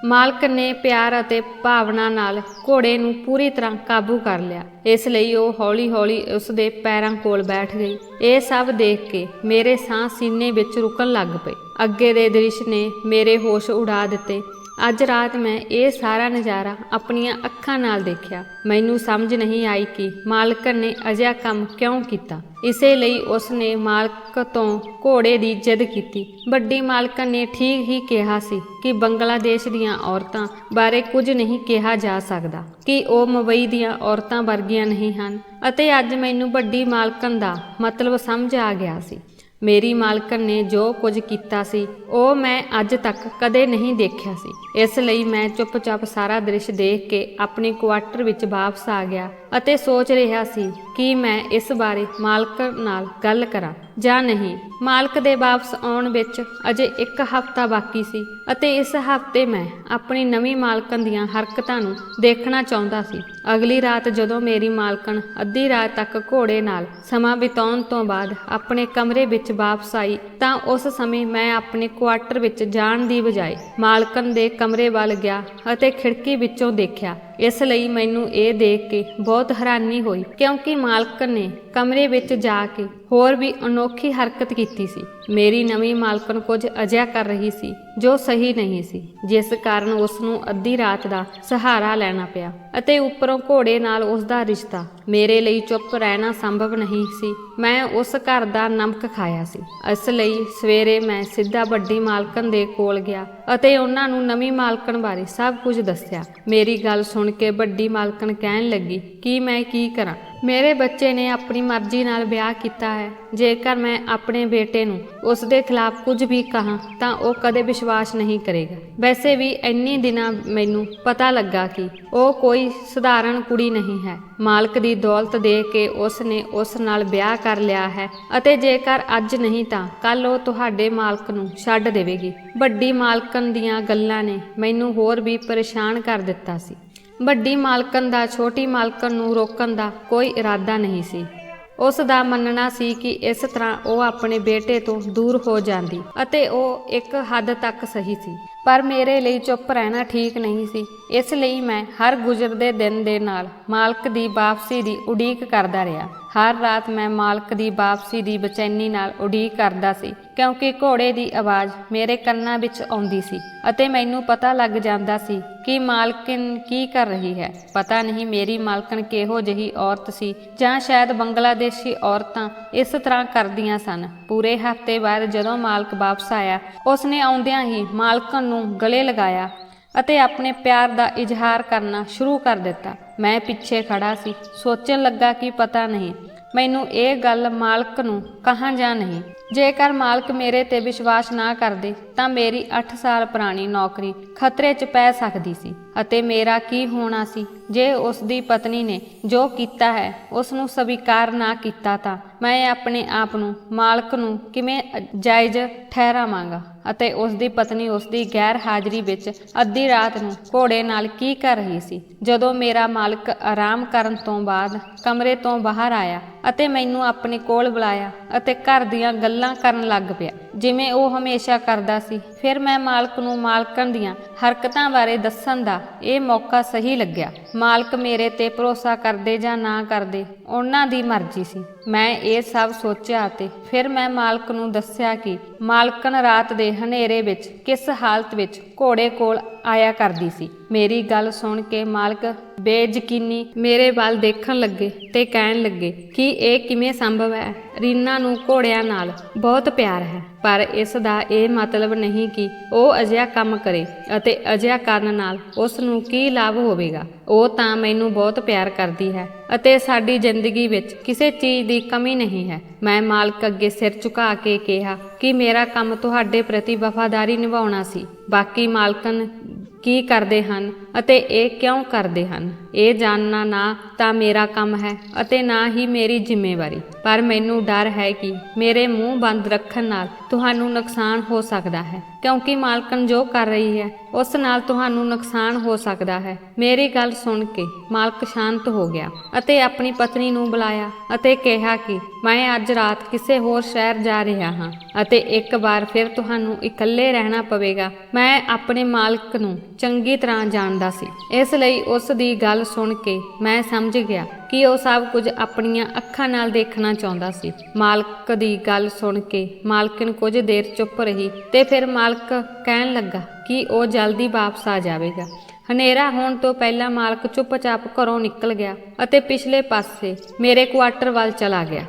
ਮਾਲਕ ਨੇ ਪਿਆਰ ਅਤੇ ਭਾਵਨਾ ਨਾਲ ਘੋੜੇ ਨੂੰ ਪੂਰੀ ਤਰ੍ਹਾਂ ਕਾਬੂ ਕਰ ਲਿਆ, ਇਸ ਲਈ ਉਹ ਹੌਲੀ-ਹੌਲੀ ਉਸ ਦੇ ਪੈਰਾਂ ਕੋਲ ਬੈਠ ਗਈ। ਇਹ ਸਭ ਦੇਖ ਕੇ ਮੇਰੇ ਸਾਹ ਸੀਨੇ ਵਿੱਚ ਰੁਕਣ ਲੱਗ ਪਏ। ਅੱਗੇ ਦੇ ਦ੍ਰਿਸ਼ ਨੇ ਮੇਰੇ ਹੋਸ਼ ਉਡਾ ਦਿੱਤੇ। ਅੱਜ ਰਾਤ ਮੈਂ ਇਹ ਸਾਰਾ ਨਜ਼ਾਰਾ ਆਪਣੀਆਂ ਅੱਖਾਂ ਨਾਲ ਦੇਖਿਆ। ਮੈਨੂੰ ਸਮਝ ਨਹੀਂ ਆਈ ਕਿ ਮਾਲਕਣ ਨੇ ਅਜਿਹਾ ਕੰਮ ਕਿਉਂ ਕੀਤਾ। ਇਸੇ ਲਈ ਉਸ ਨੇ ਮਾਲਕ ਤੋਂ ਘੋੜੇ ਦੀ ਜਿੱਦ ਕੀਤੀ। ਵੱਡੀ ਮਾਲਕਣ ਨੇ ਠੀਕ ਹੀ ਕਿਹਾ ਸੀ ਕਿ ਬੰਗਲਾਦੇਸ਼ ਦੀਆਂ ਔਰਤਾਂ ਬਾਰੇ ਕੁਝ ਨਹੀਂ ਕਿਹਾ ਜਾ ਸਕਦਾ ਕਿ ਉਹ ਮੁੰਬਈ ਦੀਆਂ ਔਰਤਾਂ ਵਰਗੀਆਂ ਨਹੀਂ ਹਨ, ਅਤੇ ਅੱਜ ਮੈਨੂੰ ਵੱਡੀ ਮਾਲਕਣ ਦਾ ਮਤਲਬ ਸਮਝ ਆ ਗਿਆ ਸੀ। ਮੇਰੀ ਮਾਲਕਣ ਨੇ ਜੋ ਕੁਝ ਕੀਤਾ ਸੀ ਉਹ ਮੈਂ ਅੱਜ ਤੱਕ ਕਦੇ ਨਹੀਂ ਦੇਖਿਆ ਸੀ। ਇਸ ਲਈ ਮੈਂ ਚੁੱਪਚਾਪ ਸਾਰਾ ਦ੍ਰਿਸ਼ ਦੇਖ ਕੇ ਆਪਣੇ ਕੁਆਟਰ ਵਿੱਚ ਵਾਪਸ ਆ ਗਿਆ ਅਤੇ ਸੋਚ ਰਿਹਾ ਸੀ ਕਿ ਮੈਂ ਇਸ ਬਾਰੇ ਮਾਲਕ ਨਾਲ ਗੱਲ ਕਰਾਂ ਜਾਂ ਨਹੀਂ। ਮਾਲਕ ਦੇ ਵਾਪਸ ਆਉਣ ਵਿੱਚ ਅਜੇ 1 ਹਫ਼ਤਾ ਬਾਕੀ ਸੀ ਅਤੇ ਇਸ ਹਫ਼ਤੇ ਮੈਂ ਆਪਣੀ ਨਵੀਂ ਮਾਲਕਣ ਦੀਆਂ ਹਰਕਤਾਂ ਨੂੰ ਦੇਖਣਾ ਚਾਹੁੰਦਾ ਸੀ। ਅਗਲੀ ਰਾਤ ਜਦੋਂ ਮੇਰੀ ਮਾਲਕਣ ਅੱਧੀ ਰਾਤ ਤੱਕ ਘੋੜੇ ਨਾਲ ਸਮਾਂ ਬਿਤਾਉਣ ਤੋਂ ਬਾਅਦ ਆਪਣੇ ਕਮਰੇ ਵਿੱਚ ਵਾਪਸ ਆਈ ਤਾਂ ਉਸ ਸਮੇਂ ਮੈਂ ਆਪਣੇ ਕੁਆਟਰ ਵਿੱਚ ਜਾਣ ਦੀ ਬਜਾਏ ਮਾਲਕਣ ਦੇ ਕਮਰੇ ਵੱਲ ਗਿਆ ਅਤੇ ਖਿੜਕੀ ਵਿੱਚੋਂ ਦੇਖਿਆ। ਇਸ ਲਈ ਮੈਨੂੰ ਇਹ ਦੇਖ ਕੇ ਬਹੁਤ ਹੈਰਾਨੀ ਹੋਈ ਕਿਉਂਕਿ ਮਾਲਕਣ ਨੇ ਕਮਰੇ ਵਿੱਚ ਜਾ ਕੇ ਹੋਰ ਵੀ ਅਨੋਖੀ ਹਰਕਤ ਕੀਤੀ ਸੀ। ਮੇਰੀ ਨਵੀਂ ਮਾਲਕਣ ਕੁਝ ਅਜਿਹਾ ਕਰ ਰਹੀ ਸੀ ਜੋ ਸਹੀ ਨਹੀਂ ਸੀ, ਜਿਸ ਕਾਰਨ ਉਸ ਨੂੰ ਅੱਧੀ ਰਾਤ ਦਾ ਸਹਾਰਾ ਲੈਣਾ ਪਿਆ ਅਤੇ ਉੱਪਰੋਂ ਘੋੜੇ ਨਾਲ ਉਸ ਦਾ ਰਿਸ਼ਤਾ। ਮੇਰੇ ਲਈ ਚੁੱਪ ਰਹਿਣਾ ਸੰਭਵ ਨਹੀਂ ਸੀ। ਮੈਂ ਉਸ ਘਰ ਦਾ ਨਮਕ ਖਾਇਆ ਸੀ। ਇਸ ਲਈ ਸਵੇਰੇ ਮੈਂ ਸਿੱਧਾ ਵੱਡੀ ਮਾਲਕਣ ਦੇ ਕੋਲ ਗਿਆ ਅਤੇ ਉਹਨਾਂ ਨੂੰ ਨਵੀਂ ਮਾਲਕਣ ਬਾਰੇ ਸਭ ਕੁਝ ਦੱਸਿਆ। ਮੇਰੀ ਗੱਲ ਸੁਣ ਕੇ ਵੱਡੀ ਮਾਲਕਣ ਕਹਿਣ ਲੱਗੀ ਕਿ ਮੈਂ ਕੀ ਕਰਾਂ। ਮੇਰੇ ਬੱਚੇ ਨੇ ਆਪਣੀ ਮਰਜ਼ੀ ਨਾਲ ਵਿਆਹ ਕੀਤਾ ਹੈ। ਜੇਕਰ ਮੈਂ ਆਪਣੇ ਬੇਟੇ ਨੂੰ ਉਸ ਦੇ ਖਿਲਾਫ ਕੁਝ ਵੀ ਕਹਾਂ ਤਾਂ ਉਹ ਕਦੇ ਵਿਸ਼ਵਾਸ ਨਹੀਂ ਕਰੇਗਾ। ਵੈਸੇ ਵੀ ਇੰਨੇ ਦਿਨਾਂ ਮੈਨੂੰ ਪਤਾ ਲੱਗਾ ਕਿ ਉਹ ਕੋਈ ਸਧਾਰਨ ਕੁੜੀ ਨਹੀਂ ਹੈ। ਮਾਲਕ ਦੀ ਦੌਲਤ ਦੇਖ ਕੇ ਉਸ ਨੇ ਉਸ ਨਾਲ ਵਿਆਹ ਕਰ ਲਿਆ ਹੈ ਅਤੇ ਜੇਕਰ ਅੱਜ ਨਹੀਂ ਤਾਂ ਕੱਲ ਉਹ ਤੁਹਾਡੇ ਮਾਲਕ ਨੂੰ ਛੱਡ ਦੇਵੇਗੀ। ਵੱਡੀ ਮਾਲਕਣ ਦੀਆਂ ਗੱਲਾਂ ਨੇ ਮੈਨੂੰ ਹੋਰ ਵੀ ਪਰੇਸ਼ਾਨ ਕਰ ਦਿੱਤਾ ਸੀ। ਵੱਡੀ ਮਾਲਕਣ ਦਾ ਛੋਟੀ ਮਾਲਕਣ ਨੂੰ ਰੋਕਣ ਦਾ ਕੋਈ ਇਰਾਦਾ ਨਹੀਂ ਸੀ। ਉਸ ਦਾ ਮੰਨਣਾ ਸੀ ਕਿ ਇਸ ਤਰ੍ਹਾਂ ਉਹ ਆਪਣੇ ਬੇਟੇ ਤੋਂ ਦੂਰ ਹੋ ਜਾਂਦੀ ਅਤੇ ਉਹ ਇੱਕ ਹੱਦ ਤੱਕ ਸਹੀ ਸੀ। ਪਰ ਮੇਰੇ ਲਈ ਚੁੱਪ ਰਹਿਣਾ ਠੀਕ ਨਹੀਂ ਸੀ। ਇਸ ਲਈ ਮੈਂ ਹਰ ਗੁਜ਼ਰਦੇ ਦਿਨ ਦੇ ਨਾਲ ਮਾਲਕ ਦੀ ਵਾਪਸੀ ਦੀ ਉਡੀਕ ਕਰਦਾ ਰਿਹਾ। ਹਰ ਰਾਤ ਮੈਂ ਮਾਲਕ ਦੀ ਵਾਪਸੀ ਦੀ ਬੇਚੈਨੀ ਨਾਲ ਉਡੀਕ ਕਰਦਾ ਸੀ, ਕਿਉਂਕਿ ਘੋੜੇ ਦੀ ਆਵਾਜ਼ ਮੇਰੇ ਕੰਨਾਂ ਵਿੱਚ ਆਉਂਦੀ ਸੀ ਅਤੇ ਮੈਨੂੰ ਪਤਾ ਲੱਗ ਜਾਂਦਾ ਸੀ ਕਿ ਮਾਲਕਣ ਕੀ ਕਰ ਰਹੀ ਹੈ। ਪਤਾ ਨਹੀਂ ਮੇਰੀ ਮਾਲਕਣ ਕਿਹੋ ਜਿਹੀ ਔਰਤ ਸੀ, ਜਾਂ ਸ਼ਾਇਦ ਬੰਗਲਾਦੇਸ਼ੀ ਔਰਤਾਂ ਇਸ ਤਰ੍ਹਾਂ ਕਰਦੀਆਂ ਸਨ। ਪੂਰੇ ਹਫ਼ਤੇ ਬਾਅਦ ਜਦੋਂ ਮਾਲਕ ਵਾਪਸ ਆਇਆ, ਉਸਨੇ ਆਉਂਦਿਆਂ ਹੀ ਮਾਲਕਣ ਨੂੰ ਗਲੇ ਲਗਾਇਆ ਅਤੇ ਆਪਣੇ ਪਿਆਰ ਦਾ ਇਜ਼ਹਾਰ ਕਰਨਾ ਸ਼ੁਰੂ ਕਰ ਦਿੱਤਾ। ਮੈਂ ਪਿੱਛੇ ਖੜਾ ਸੀ, ਸੋਚਣ ਲੱਗਾ ਕਿ ਪਤਾ ਨਹੀਂ ਮੈਨੂੰ ਇਹ ਗੱਲ ਮਾਲਕ ਨੂੰ ਕਹਾਂ ਜਾਂ ਨਹੀਂ। ਜੇਕਰ ਮਾਲਕ ਮੇਰੇ ਤੇ ਵਿਸ਼ਵਾਸ ਨਾ ਕਰਦੇ ਤਾਂ ਮੇਰੀ 8 ਸਾਲ ਪੁਰਾਣੀ ਨੌਕਰੀ ਖਤਰੇ 'ਚ ਪੈ ਸਕਦੀ ਸੀ ਅਤੇ ਮੇਰਾ ਕੀ ਹੋਣਾ ਸੀ ਜੇ ਉਸ ਦੀ ਪਤਨੀ ਨੇ ਜੋ ਕੀਤਾ ਹੈ ਉਸ ਨੂੰ ਸਵੀਕਾਰ ਨਾ ਕੀਤਾ ਤਾਂ ਮੈਂ ਆਪਣੇ ਆਪ ਨੂੰ ਮਾਲਕ ਨੂੰ ਕਿਵੇਂ ਜਾਇਜ਼ ਠਹਿਰਾਵਾਂਗਾ ਅਤੇ ਉਸ ਦੀ ਪਤਨੀ ਉਸ ਦੀ ਗੈਰ ਹਾਜ਼ਰੀ ਵਿੱਚ ਅੱਧੀ ਰਾਤ ਨੂੰ ਘੋੜੇ ਨਾਲ ਕੀ ਕਰ ਰਹੀ ਸੀ। ਜਦੋਂ ਮੇਰਾ ਮਾਲਕ ਆਰਾਮ ਕਰਨ ਤੋਂ ਬਾਅਦ ਕਮਰੇ ਤੋਂ ਬਾਹਰ ਆਇਆ ਅਤੇ ਮੈਨੂੰ ਆਪਣੇ ਕੋਲ ਬੁਲਾਇਆ ਅਤੇ ਘਰ ਦੀਆਂ ਗੱਲਾਂ ਕਰਨ ਲੱਗ ਪਿਆ ਜਿਵੇਂ ਉਹ ਹਮੇਸ਼ਾ ਕਰਦਾ ਸੀ। ਫਿਰ ਮੈਂ ਮਾਲਕ ਨੂੰ ਮਾਲਕਣ ਦੀਆਂ ਹਰਕਤਾਂ ਬਾਰੇ ਦੱਸਣ ਦਾ ਇਹ ਮੌਕਾ ਸਹੀ ਲੱਗਿਆ। ਮਾਲਕ ਮੇਰੇ ਤੇ ਭਰੋਸਾ ਕਰਦੇ ਜਾਂ ਨਾ ਕਰਦੇ ਉਹਨਾਂ ਦੀ ਮਰਜ਼ੀ ਸੀ। ਮੈਂ ਇਹ ਸਭ ਸੋਚਿਆ ਅਤੇ ਫਿਰ ਮੈਂ ਮਾਲਕ ਨੂੰ ਦੱਸਿਆ ਕਿ ਮਾਲਕਣ ਰਾਤ ਦੇ ਹਨੇਰੇ ਵਿੱਚ ਕਿਸ ਹਾਲਤ ਵਿੱਚ ਘੋੜੇ ਕੋਲ ਆਇਆ ਕਰਦੀ ਸੀ। ਮੇਰੀ ਗੱਲ ਸੁਣ ਕੇ ਮਾਲਕ ਬੇਯਕੀਨੀ ਮੇਰੇ ਵੱਲ ਦੇਖਣ ਲੱਗੇ ਤੇ ਕਹਿਣ ਲੱਗੇ ਕਿ ਇਹ ਕਿਵੇਂ ਸੰਭਵ ਹੈ। ਰੀਨਾ ਨੂੰ ਘੋੜਿਆਂ ਨਾਲ ਬਹੁਤ ਪਿਆਰ ਹੈ, ਪਰ ਇਸ ਦਾ ਇਹ ਮਤਲਬ ਨਹੀਂ ਕਿ ਉਹ ਅਜਿਹਾ ਕੰਮ ਕਰੇ ਅਤੇ ਅਜਿਹਾ ਕਰਨ ਨਾਲ ਉਸ ਨੂੰ ਕੀ ਲਾਭ ਹੋਵੇਗਾ। ਉਹ ਤਾਂ ਮੈਨੂੰ ਬਹੁਤ ਪਿਆਰ ਕਰਦੀ ਹੈ ਅਤੇ ਸਾਡੀ ਜ਼ਿੰਦਗੀ ਵਿੱਚ ਕਿਸੇ ਚੀਜ਼ ਦੀ ਕਮੀ ਨਹੀਂ ਹੈ। ਮੈਂ ਮਾਲਕ ਅੱਗੇ ਸਿਰ ਝੁਕਾ ਕੇ ਕਿਹਾ ਕਿ ਮੇਰਾ ਕੰਮ ਤੁਹਾਡੇ ਪ੍ਰਤੀ ਵਫ਼ਾਦਾਰੀ ਨਿਭਾਉਣਾ ਸੀ। ਬਾਕੀ ਮਾਲਕਨ ਕੀ ਕਰਦੇ ਹਨ ਅਤੇ ਇਹ ਕਿਉਂ ਕਰਦੇ ਹਨ, ਇਹ ਜਾਣਨਾ ਨਾ ਤਾਂ ਮੇਰਾ ਕੰਮ ਹੈ ਅਤੇ ਨਾ ਹੀ ਮੇਰੀ ਜ਼ਿੰਮੇਵਾਰੀ। ਪਰ ਮੈਨੂੰ ਡਰ ਹੈ ਕਿ ਮੇਰੇ ਮੂੰਹ ਬੰਦ ਰੱਖਣ ਨਾਲ ਤੁਹਾਨੂੰ ਨੁਕਸਾਨ ਹੋ ਸਕਦਾ ਹੈ, ਕਿਉਂਕਿ ਮਾਲਕਣ ਜੋ ਕਰ ਰਹੀ ਹੈ ਉਸ ਨਾਲ ਤੁਹਾਨੂੰ ਨੁਕਸਾਨ ਹੋ ਸਕਦਾ ਹੈ। ਮੇਰੀ ਗੱਲ ਸੁਣ ਕੇ ਮਾਲਕ ਸ਼ਾਂਤ ਹੋ ਗਿਆ ਅਤੇ ਆਪਣੀ ਪਤਨੀ ਨੂੰ ਬੁਲਾਇਆ ਅਤੇ ਕਿਹਾ ਕਿ ਮੈਂ ਅੱਜ ਰਾਤ ਕਿਸੇ ਹੋਰ ਸ਼ਹਿਰ ਜਾ ਰਿਹਾ ਹਾਂ ਅਤੇ ਇੱਕ ਵਾਰ ਫਿਰ ਤੁਹਾਨੂੰ ਇਕੱਲੇ ਰਹਿਣਾ ਪਵੇਗਾ। ਮੈਂ ਆਪਣੇ ਮਾਲਕ ਨੂੰ ਚੰਗੀ ਤਰ੍ਹਾਂ ਜਾਣਦਾ ਸੀ, ਇਸ ਲਈ ਉਸ ਦੀ ਗੱਲ ਸੁਣ ਕੇ ਮੈਂ ਸਮਝ ਗਿਆ ਕਿ ਉਹ ਸਭ ਕੁਝ ਆਪਣੀਆਂ ਅੱਖਾਂ ਨਾਲ ਦੇਖਣਾ ਚਾਹੁੰਦਾ ਸੀ। ਮਾਲਕ ਦੀ ਗੱਲ ਸੁਣ ਕੇ ਮਾਲਕਣ ਕੁਝ ਦੇਰ ਚੁੱਪ ਰਹੀ ਤੇ ਫਿਰ ਮਾਲਕ ਕਹਿਣ ਲੱਗਾ ਕਿ ਉਹ ਜਲਦੀ ਵਾਪਸ ਆ ਜਾਵੇਗਾ। ਹਨੇਰਾ ਹੋਣ ਤੋਂ ਪਹਿਲਾਂ ਮਾਲਕ ਚੁੱਪਚਾਪ ਘਰੋਂ ਨਿਕਲ ਗਿਆ ਅਤੇ ਪਿਛਲੇ ਪਾਸੇ ਮੇਰੇ ਕੁਆਟਰ ਵੱਲ ਚਲਾ ਗਿਆ।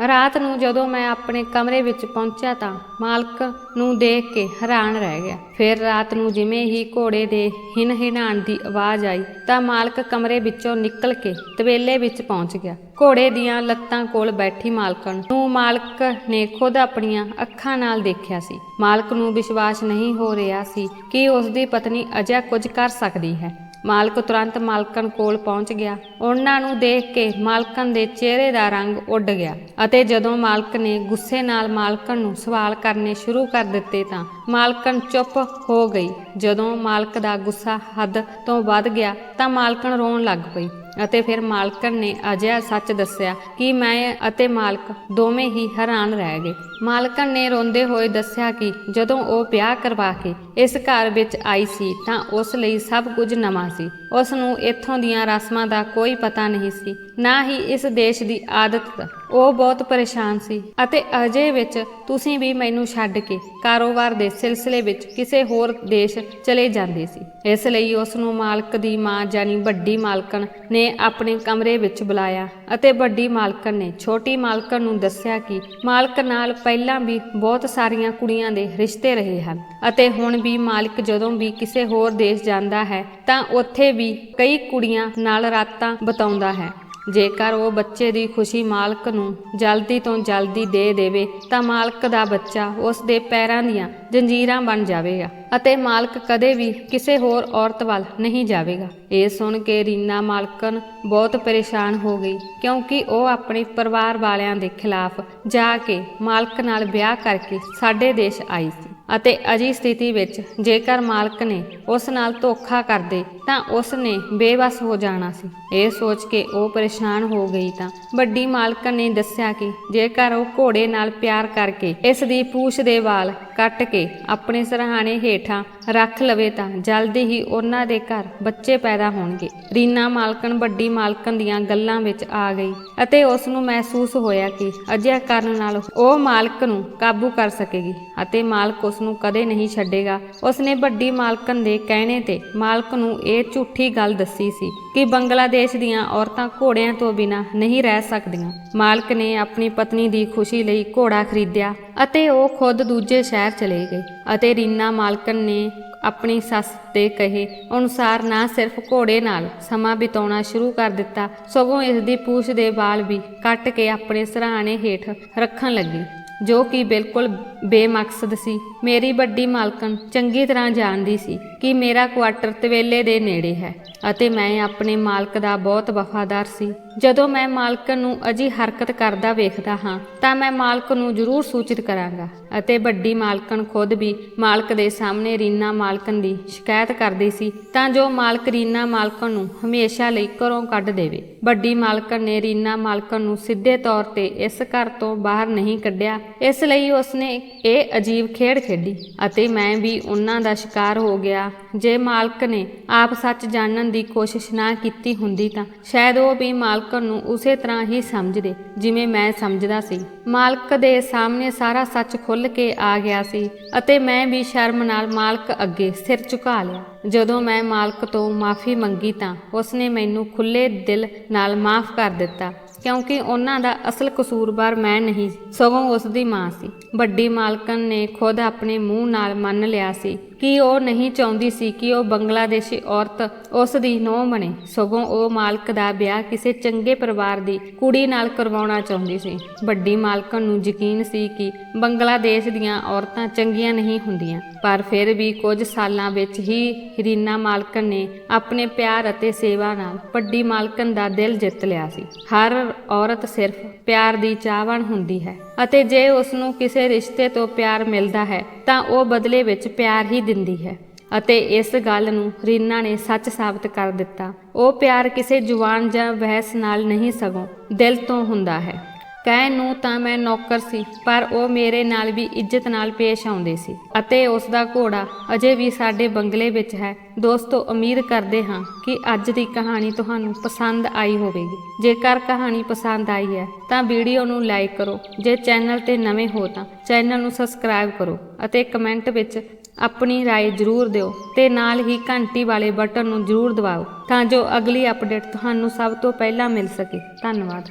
ਰਾਤ ਨੂੰ ਜਦੋਂ ਮੈਂ ਆਪਣੇ ਕਮਰੇ ਵਿੱਚ ਪਹੁੰਚਿਆ ਤਾਂ ਮਾਲਕ ਨੂੰ ਦੇਖ ਕੇ ਹੈਰਾਨ ਰਹਿ ਗਿਆ। ਫਿਰ ਰਾਤ ਨੂੰ ਜਿਵੇਂ ਹੀ ਘੋੜੇ ਦੇ ਹਿਣਹਿਣਾਉਣ ਦੀ ਆਵਾਜ਼ ਆਈ ਤਾਂ ਮਾਲਕ ਕਮਰੇ ਵਿੱਚੋਂ ਨਿਕਲ ਕੇ ਤਬੇਲੇ ਵਿੱਚ ਪਹੁੰਚ ਗਿਆ। ਘੋੜੇ ਦੀਆਂ ਲੱਤਾਂ ਕੋਲ ਬੈਠੀ ਮਾਲਕਣ ਨੂੰ ਮਾਲਕ ਨੇ ਖੁਦ ਆਪਣੀਆਂ ਅੱਖਾਂ ਨਾਲ ਦੇਖਿਆ ਸੀ। ਮਾਲਕ ਨੂੰ ਵਿਸ਼ਵਾਸ ਨਹੀਂ ਹੋ ਰਿਹਾ ਸੀ ਕਿ ਉਸ ਦੀ ਪਤਨੀ ਅਜਿਹਾ ਕੁਝ ਕਰ ਸਕਦੀ ਹੈ। ਮਾਲਕ ਤੁਰੰਤ ਮਾਲਕਣ ਕੋਲ ਪਹੁੰਚ ਗਿਆ। ਉਹਨਾਂ ਨੂੰ ਦੇਖ ਕੇ ਮਾਲਕਣ ਦੇ ਚਿਹਰੇ ਦਾ ਰੰਗ ਉੱਡ ਗਿਆ ਅਤੇ ਜਦੋਂ ਮਾਲਕ ਨੇ ਗੁੱਸੇ ਨਾਲ ਮਾਲਕਣ ਨੂੰ ਸਵਾਲ ਕਰਨੇ ਸ਼ੁਰੂ ਕਰ ਦਿੱਤੇ ਤਾਂ ਮਾਲਕਣ ਚੁੱਪ ਹੋ ਗਈ। ਜਦੋਂ ਮਾਲਕ ਦਾ ਗੁੱਸਾ ਹੱਦ ਤੋਂ ਵੱਧ ਗਿਆ ਤਾਂ ਮਾਲਕਣ ਰੋਣ ਲੱਗ ਪਈ ਅਤੇ ਫਿਰ ਮਾਲਕਣ ਨੇ ਅਜਿਹਾ ਸੱਚ ਦੱਸਿਆ ਕਿ ਮੈਂ ਅਤੇ ਮਾਲਕ ਦੋਵੇਂ ਹੀ ਹੈਰਾਨ ਰਹਿ ਗਏ। ਮਾਲਕਣ ਨੇ ਰੋਂਦੇ ਹੋਏ ਦੱਸਿਆ ਕਿ ਜਦੋਂ ਉਹ ਵਿਆਹ ਕਰਵਾ ਕੇ ਇਸ ਘਰ ਵਿੱਚ ਆਈ ਸੀ ਤਾਂ ਉਸ ਲਈ ਸਭ ਕੁਝ ਨਵਾਂ ਸੀ। ਉਸ ਨੂੰ ਇੱਥੋਂ ਦੀਆਂ ਰਸਮਾਂ ਦਾ ਕੋਈ ਪਤਾ ਨਹੀਂ ਸੀ, ਨਾ ਹੀ ਇਸ ਦੇਸ਼ ਦੀ ਆਦਤ ਦਾ। ਉਹ ਬਹੁਤ ਪਰੇਸ਼ਾਨ ਸੀ ਅਤੇ ਅਜੇ ਵਿੱਚ ਤੁਸੀਂ ਵੀ ਮੈਨੂੰ ਛੱਡ ਕੇ ਕਾਰੋਬਾਰ ਦੇ ਸਿਲਸਿਲੇ ਵਿੱਚ ਕਿਸੇ ਹੋਰ ਦੇਸ਼ ਚਲੇ ਜਾਂਦੇ ਸੀ। ਇਸ ਲਈ ਉਸ ਨੂੰ ਮਾਲਕ ਦੀ ਮਾਂ ਜਾਨੀ ਵੱਡੀ ਮਾਲਕਣ ਨੇ ਆਪਣੇ ਕਮਰੇ ਵਿੱਚ ਬੁਲਾਇਆ ਅਤੇ ਵੱਡੀ ਮਾਲਕਣ ਨੇ ਛੋਟੀ ਮਾਲਕਣ ਨੂੰ ਦੱਸਿਆ ਕਿ ਮਾਲਕ ਨਾਲ ਪਹਿਲਾਂ ਵੀ ਬਹੁਤ ਸਾਰੀਆਂ ਕੁੜੀਆਂ ਦੇ ਰਿਸ਼ਤੇ ਰਹੇ ਹਨ ਅਤੇ ਹੁਣ ਵੀ ਮਾਲਕ ਜਦੋਂ ਵੀ ਕਿਸੇ ਹੋਰ ਦੇਸ਼ ਜਾਂਦਾ ਹੈ ਤਾਂ ਉੱਥੇ ਵੀ ਕਈ ਕੁੜੀਆਂ ਨਾਲ ਰਾਤਾਂ ਬਿਤਾਉਂਦਾ ਹੈ। ਜੇਕਰ ਉਹ ਬੱਚੇ ਦੀ ਖੁਸ਼ੀ ਮਾਲਕ ਨੂੰ ਜਲਦੀ ਤੋਂ ਜਲਦੀ ਦੇ ਦੇਵੇ ਤਾਂ ਮਾਲਕ ਦਾ ਬੱਚਾ ਉਸ ਦੇ ਪੈਰਾਂ ਦੀਆਂ ਜੰਜੀਰਾਂ ਬਣ ਜਾਵੇਗਾ ਅਤੇ ਮਾਲਕ ਕਦੇ ਵੀ ਕਿਸੇ ਹੋਰ ਔਰਤ ਵੱਲ ਨਹੀਂ ਜਾਵੇਗਾ। ਇਹ ਸੁਣ ਕੇ ਰੀਨਾ ਮਾਲਕਣ ਬਹੁਤ ਪਰੇਸ਼ਾਨ ਹੋ ਗਈ, ਕਿਉਂਕਿ ਉਹ ਆਪਣੇ ਪਰਿਵਾਰ ਵਾਲਿਆਂ ਦੇ ਖਿਲਾਫ ਜਾ ਕੇ ਮਾਲਕ ਨਾਲ ਵਿਆਹ ਕਰਕੇ ਸਾਡੇ ਦੇਸ਼ ਆਈ ਸੀ ਅਤੇ ਅਜਿਹੀ ਸਥਿਤੀ ਵਿੱਚ ਜੇਕਰ ਮਾਲਕ ਨੇ ਉਸ ਨਾਲ ਧੋਖਾ ਕਰਦੇ ਤਾਂ ਉਸ ਨੇ ਬੇਵੱਸ ਹੋ ਜਾਣਾ ਸੀ। ਇਹ ਸੋਚ ਕੇ ਉਹ ਪਰੇਸ਼ਾਨ ਹੋ ਗਈ ਤਾਂ ਵੱਡੀ ਮਾਲਕਣ ਨੇ ਦੱਸਿਆ ਕਿ ਜੇਕਰ ਉਹ ਘੋੜੇ ਨਾਲ ਪਿਆਰ ਕਰਕੇ ਇਸ ਦੀ ਪੂਛ ਦੇ ਵਾਲ ਕੱਟ ਕੇ ਆਪਣੇ ਸਿਰਹਾਣੇ ਹੇਠਾਂ ਰੱਖ ਲਵੇ ਤਾਂ ਜਲਦੀ ਹੀ ਉਹਨਾਂ ਦੇ ਘਰ ਬੱਚੇ ਪੈਦਾ ਹੋਣਗੇ। ਰੀਨਾ ਮਾਲਕਣ ਵੱਡੀ ਮਾਲਕਣ ਦੀਆਂ ਗੱਲਾਂ ਵਿੱਚ ਆ ਗਈ ਅਤੇ ਉਸ ਨੂੰ ਮਹਿਸੂਸ ਹੋਇਆ ਕਿ ਅਜਿਹਾ ਕਰਨ ਨਾਲ ਉਹ ਮਾਲਕ ਨੂੰ ਕਾਬੂ ਕਰ ਸਕੇਗੀ ਅਤੇ ਮਾਲਕ ਉਸ ਨੂੰ ਕਦੇ ਨਹੀਂ ਛੱਡੇਗਾ। ਉਸਨੇ ਵੱਡੀ ਮਾਲਕਣ ਦੇ ਕਹਿਣੇ ਤੇ ਮਾਲਕ ਨੂੰ ਇਹ ਝੂਠੀ ਗੱਲ ਦੱਸੀ ਸੀ ਕਿ ਬੰਗਲਾਦੇਸ਼ ਦੀਆਂ ਔਰਤਾਂ ਘੋੜਿਆਂ ਤੋਂ ਬਿਨਾਂ ਨਹੀਂ ਰਹਿ ਸਕਦੀਆਂ। ਮਾਲਕ ਨੇ ਆਪਣੀ ਪਤਨੀ ਦੀ ਖੁਸ਼ੀ ਲਈ ਘੋੜਾ ਖਰੀਦਿਆ ਅਤੇ ਉਹ ਖੁਦ ਦੂਜੇ ਸ਼ਹਿਰ ਚਲੇ ਗਏ ਅਤੇ ਰੀਨਾ ਮਾਲਕਣ ਨੇ ਆਪਣੀ ਸੱਸ ਦੇ ਕਹੇ ਅਨੁਸਾਰ ਨਾ ਸਿਰਫ ਘੋੜੇ ਨਾਲ ਸਮਾਂ ਬਿਤਾਉਣਾ ਸ਼ੁਰੂ ਕਰ ਦਿੱਤਾ, ਸਗੋਂ ਇਸ ਦੀ ਪੂਛ ਦੇ ਵਾਲ ਵੀ ਕੱਟ ਕੇ ਆਪਣੇ ਸਿਰਹਾਣੇ ਹੇਠ ਰੱਖਣ ਲੱਗੀ, ਜੋ ਕਿ ਬਿਲਕੁਲ ਬੇਮਕਸਦ ਸੀ। ਮੇਰੀ ਵੱਡੀ ਮਾਲਕਣ ਚੰਗੀ ਤਰ੍ਹਾਂ ਜਾਣਦੀ ਸੀ ਕਿ ਮੇਰਾ ਕੁਆਟਰ ਤਵੇਲੇ ਦੇ ਨੇੜੇ ਹੈ ਅਤੇ ਮੈਂ ਆਪਣੇ ਮਾਲਕ ਦਾ ਬਹੁਤ ਵਫਾਦਾਰ ਸੀ। ਜਦੋਂ ਮੈਂ ਮਾਲਕਣ ਨੂੰ ਅਜੀ ਹਰਕਤ ਕਰਦਾ ਵੇਖਦਾ ਹਾਂ ਤਾਂ ਮੈਂ ਮਾਲਕ ਨੂੰ ਜ਼ਰੂਰ ਸੂਚਿਤ ਕਰਾਂਗਾ ਅਤੇ ਵੱਡੀ ਮਾਲਕਣ ਖੁਦ ਵੀ ਮਾਲਕ ਦੇ ਸਾਹਮਣੇ ਰੀਨਾ ਮਾਲਕਣ ਦੀ ਸ਼ਿਕਾਇਤ ਕਰਦੀ ਸੀ ਤਾਂ ਜੋ ਮਾਲਕ ਰੀਨਾ ਮਾਲਕਣ ਨੂੰ ਹਮੇਸ਼ਾ ਲਈ ਘਰੋਂ ਕੱਢ ਦੇਵੇ। ਵੱਡੀ ਮਾਲਕਣ ਨੇ ਰੀਨਾ ਮਾਲਕਣ ਨੂੰ ਸਿੱਧੇ ਤੌਰ ਤੇ ਇਸ ਘਰ ਤੋਂ ਬਾਹਰ ਨਹੀਂ ਕੱਢਿਆ, ਇਸ ਲਈ ਉਸਨੇ ਇਹ ਅਜੀਬ ਖੇਡ ਖੇਡੀ ਅਤੇ ਮੈਂ ਵੀ ਉਹਨਾਂ ਦਾ ਸ਼ਿਕਾਰ ਹੋ ਗਿਆ। ਜੇ ਮਾਲਕ ਨੇ ਆਪ ਸੱਚ ਜਾਣਨ ਦੀ ਕੋਸ਼ਿਸ਼ ਨਾ ਕੀਤੀ ਹੁੰਦੀ ਤਾਂ ਸ਼ਾਇਦ ਉਹ ਵੀ ਮਾਲਕਣ ਨੂੰ ਉਸੇ ਤਰ੍ਹਾਂ ਹੀ ਸਮਝਦੇ ਜਿਵੇਂ ਮੈਂ ਸਮਝਦਾ ਸੀ। ਮਾਲਕ ਦੇ ਸਾਹਮਣੇ ਸਾਰਾ ਸੱਚ ਖੁੱਲ੍ਹ ਕੇ ਆ ਗਿਆ ਸੀ ਅਤੇ ਮੈਂ ਵੀ ਸ਼ਰਮ ਨਾਲ ਮਾਲਕ ਅੱਗੇ ਸਿਰ ਝੁਕਾ ਲਿਆ। ਜਦੋਂ ਮੈਂ ਮਾਲਕ ਤੋਂ ਮਾਫੀ ਮੰਗੀ ਤਾਂ ਉਸਨੇ ਮੈਨੂੰ ਖੁੱਲ੍ਹੇ ਦਿਲ ਨਾਲ ਮਾਫ ਕਰ ਦਿੱਤਾ, ਕਿਉਂਕਿ ਉਹਨਾਂ ਦਾ ਅਸਲ ਕਸੂਰਵਾਰ ਮੈਂ ਨਹੀਂ ਸਗੋਂ ਉਸ ਦੀ ਮਾਂ ਸੀ। ਵੱਡੀ ਮਾਲਕਣ ਨੇ ਖੁਦ ਆਪਣੇ ਮੂੰਹ ਨਾਲ ਮੰਨ ਲਿਆ ਸੀ ਕਿ ਉਹ ਨਹੀਂ ਚਾਹੁੰਦੀ ਸੀ ਕਿ ਉਹ ਬੰਗਲਾਦੇਸ਼ੀ ਔਰਤ ਉਸ ਦੀ ਨੂੰਹ ਬਣੇ, ਸਗੋਂ ਉਹ ਮਾਲਕ ਦਾ ਵਿਆਹ ਕਿਸੇ ਚੰਗੇ ਪਰਿਵਾਰ ਦੀ ਕੁੜੀ ਨਾਲ ਕਰਵਾਉਣਾ ਚਾਹੁੰਦੀ ਸੀ। ਵੱਡੀ ਮਾਲਕਣ ਨੂੰ ਯਕੀਨ ਸੀ ਕਿ ਬੰਗਲਾਦੇਸ਼ ਦੀਆਂ ਔਰਤਾਂ ਚੰਗੀਆਂ ਨਹੀਂ ਹੁੰਦੀਆਂ, ਪਰ ਫਿਰ ਵੀ ਕੁਝ ਸਾਲਾਂ ਵਿੱਚ ਹੀ ਰੀਨਾ ਮਾਲਕਣ ਨੇ ਆਪਣੇ ਪਿਆਰ ਅਤੇ ਸੇਵਾ ਨਾਲ ਵੱਡੀ ਮਾਲਕਣ ਦਾ ਦਿਲ ਜਿੱਤ ਲਿਆ ਸੀ। ਹਰ ਔਰਤ ਸਿਰਫ ਪਿਆਰ ਦੀ ਚਾਹਵਾਨ ਹੁੰਦੀ ਹੈ ਅਤੇ ਜੇ ਉਸ ਨੂੰ ਕਿਸੇ ਰਿਸ਼ਤੇ ਤੋਂ ਪਿਆਰ ਮਿਲਦਾ ਹੈ ਤਾਂ ਉਹ ਬਦਲੇ ਵਿੱਚ ਪਿਆਰ ਹੀ ਦਿੰਦੀ ਹੈ ਅਤੇ ਇਸ ਗੱਲ ਨੂੰ ਰੀਨਾ ਨੇ ਸੱਚ ਸਾਬਤ ਕਰ ਦਿੱਤਾ। ਉਹ ਪਿਆਰ ਕਿਸੇ ਜ਼ੁਬਾਨ ਜਾਂ ਬਹਿਸ ਨਾਲ ਨਹੀਂ ਸਗੋਂ ਦਿਲ ਤੋਂ ਹੁੰਦਾ ਹੈ। ਕਹਿਣ ਨੂੰ ਤਾਂ ਮੈਂ ਨੌਕਰ ਸੀ, ਪਰ ਉਹ ਮੇਰੇ ਨਾਲ ਵੀ ਇੱਜ਼ਤ ਨਾਲ ਪੇਸ਼ ਆਉਂਦੇ ਸੀ ਅਤੇ ਉਸ ਦਾ ਘੋੜਾ ਅਜੇ ਵੀ ਸਾਡੇ ਬੰਗਲੇ ਵਿੱਚ ਹੈ। ਦੋਸਤੋ, ਉਮੀਦ ਕਰਦੇ ਹਾਂ ਕਿ ਅੱਜ ਦੀ ਕਹਾਣੀ ਤੁਹਾਨੂੰ ਪਸੰਦ ਆਈ ਹੋਵੇਗੀ। ਜੇਕਰ ਕਹਾਣੀ ਪਸੰਦ ਆਈ ਹੈ ਤਾਂ ਵੀਡੀਓ ਨੂੰ ਲਾਈਕ ਕਰੋ, ਜੇ ਚੈਨਲ ਤੇ ਨਵੇਂ ਹੋ ਤਾਂ ਚੈਨਲ ਨੂੰ ਸਬਸਕ੍ਰਾਈਬ ਕਰੋ ਅਤੇ ਕਮੈਂਟ ਵਿੱਚ ਆਪਣੀ ਰਾਏ ਜ਼ਰੂਰ ਦਿਓ ਤੇ ਨਾਲ ਹੀ ਘੰਟੀ ਵਾਲੇ ਬਟਨ ਨੂੰ ਜ਼ਰੂਰ ਦਬਾਓ ਤਾਂ ਜੋ ਅਗਲੀ ਅਪਡੇਟ ਤੁਹਾਨੂੰ ਸਭ ਤੋਂ ਪਹਿਲਾਂ ਮਿਲ ਸਕੇ। ਧੰਨਵਾਦ।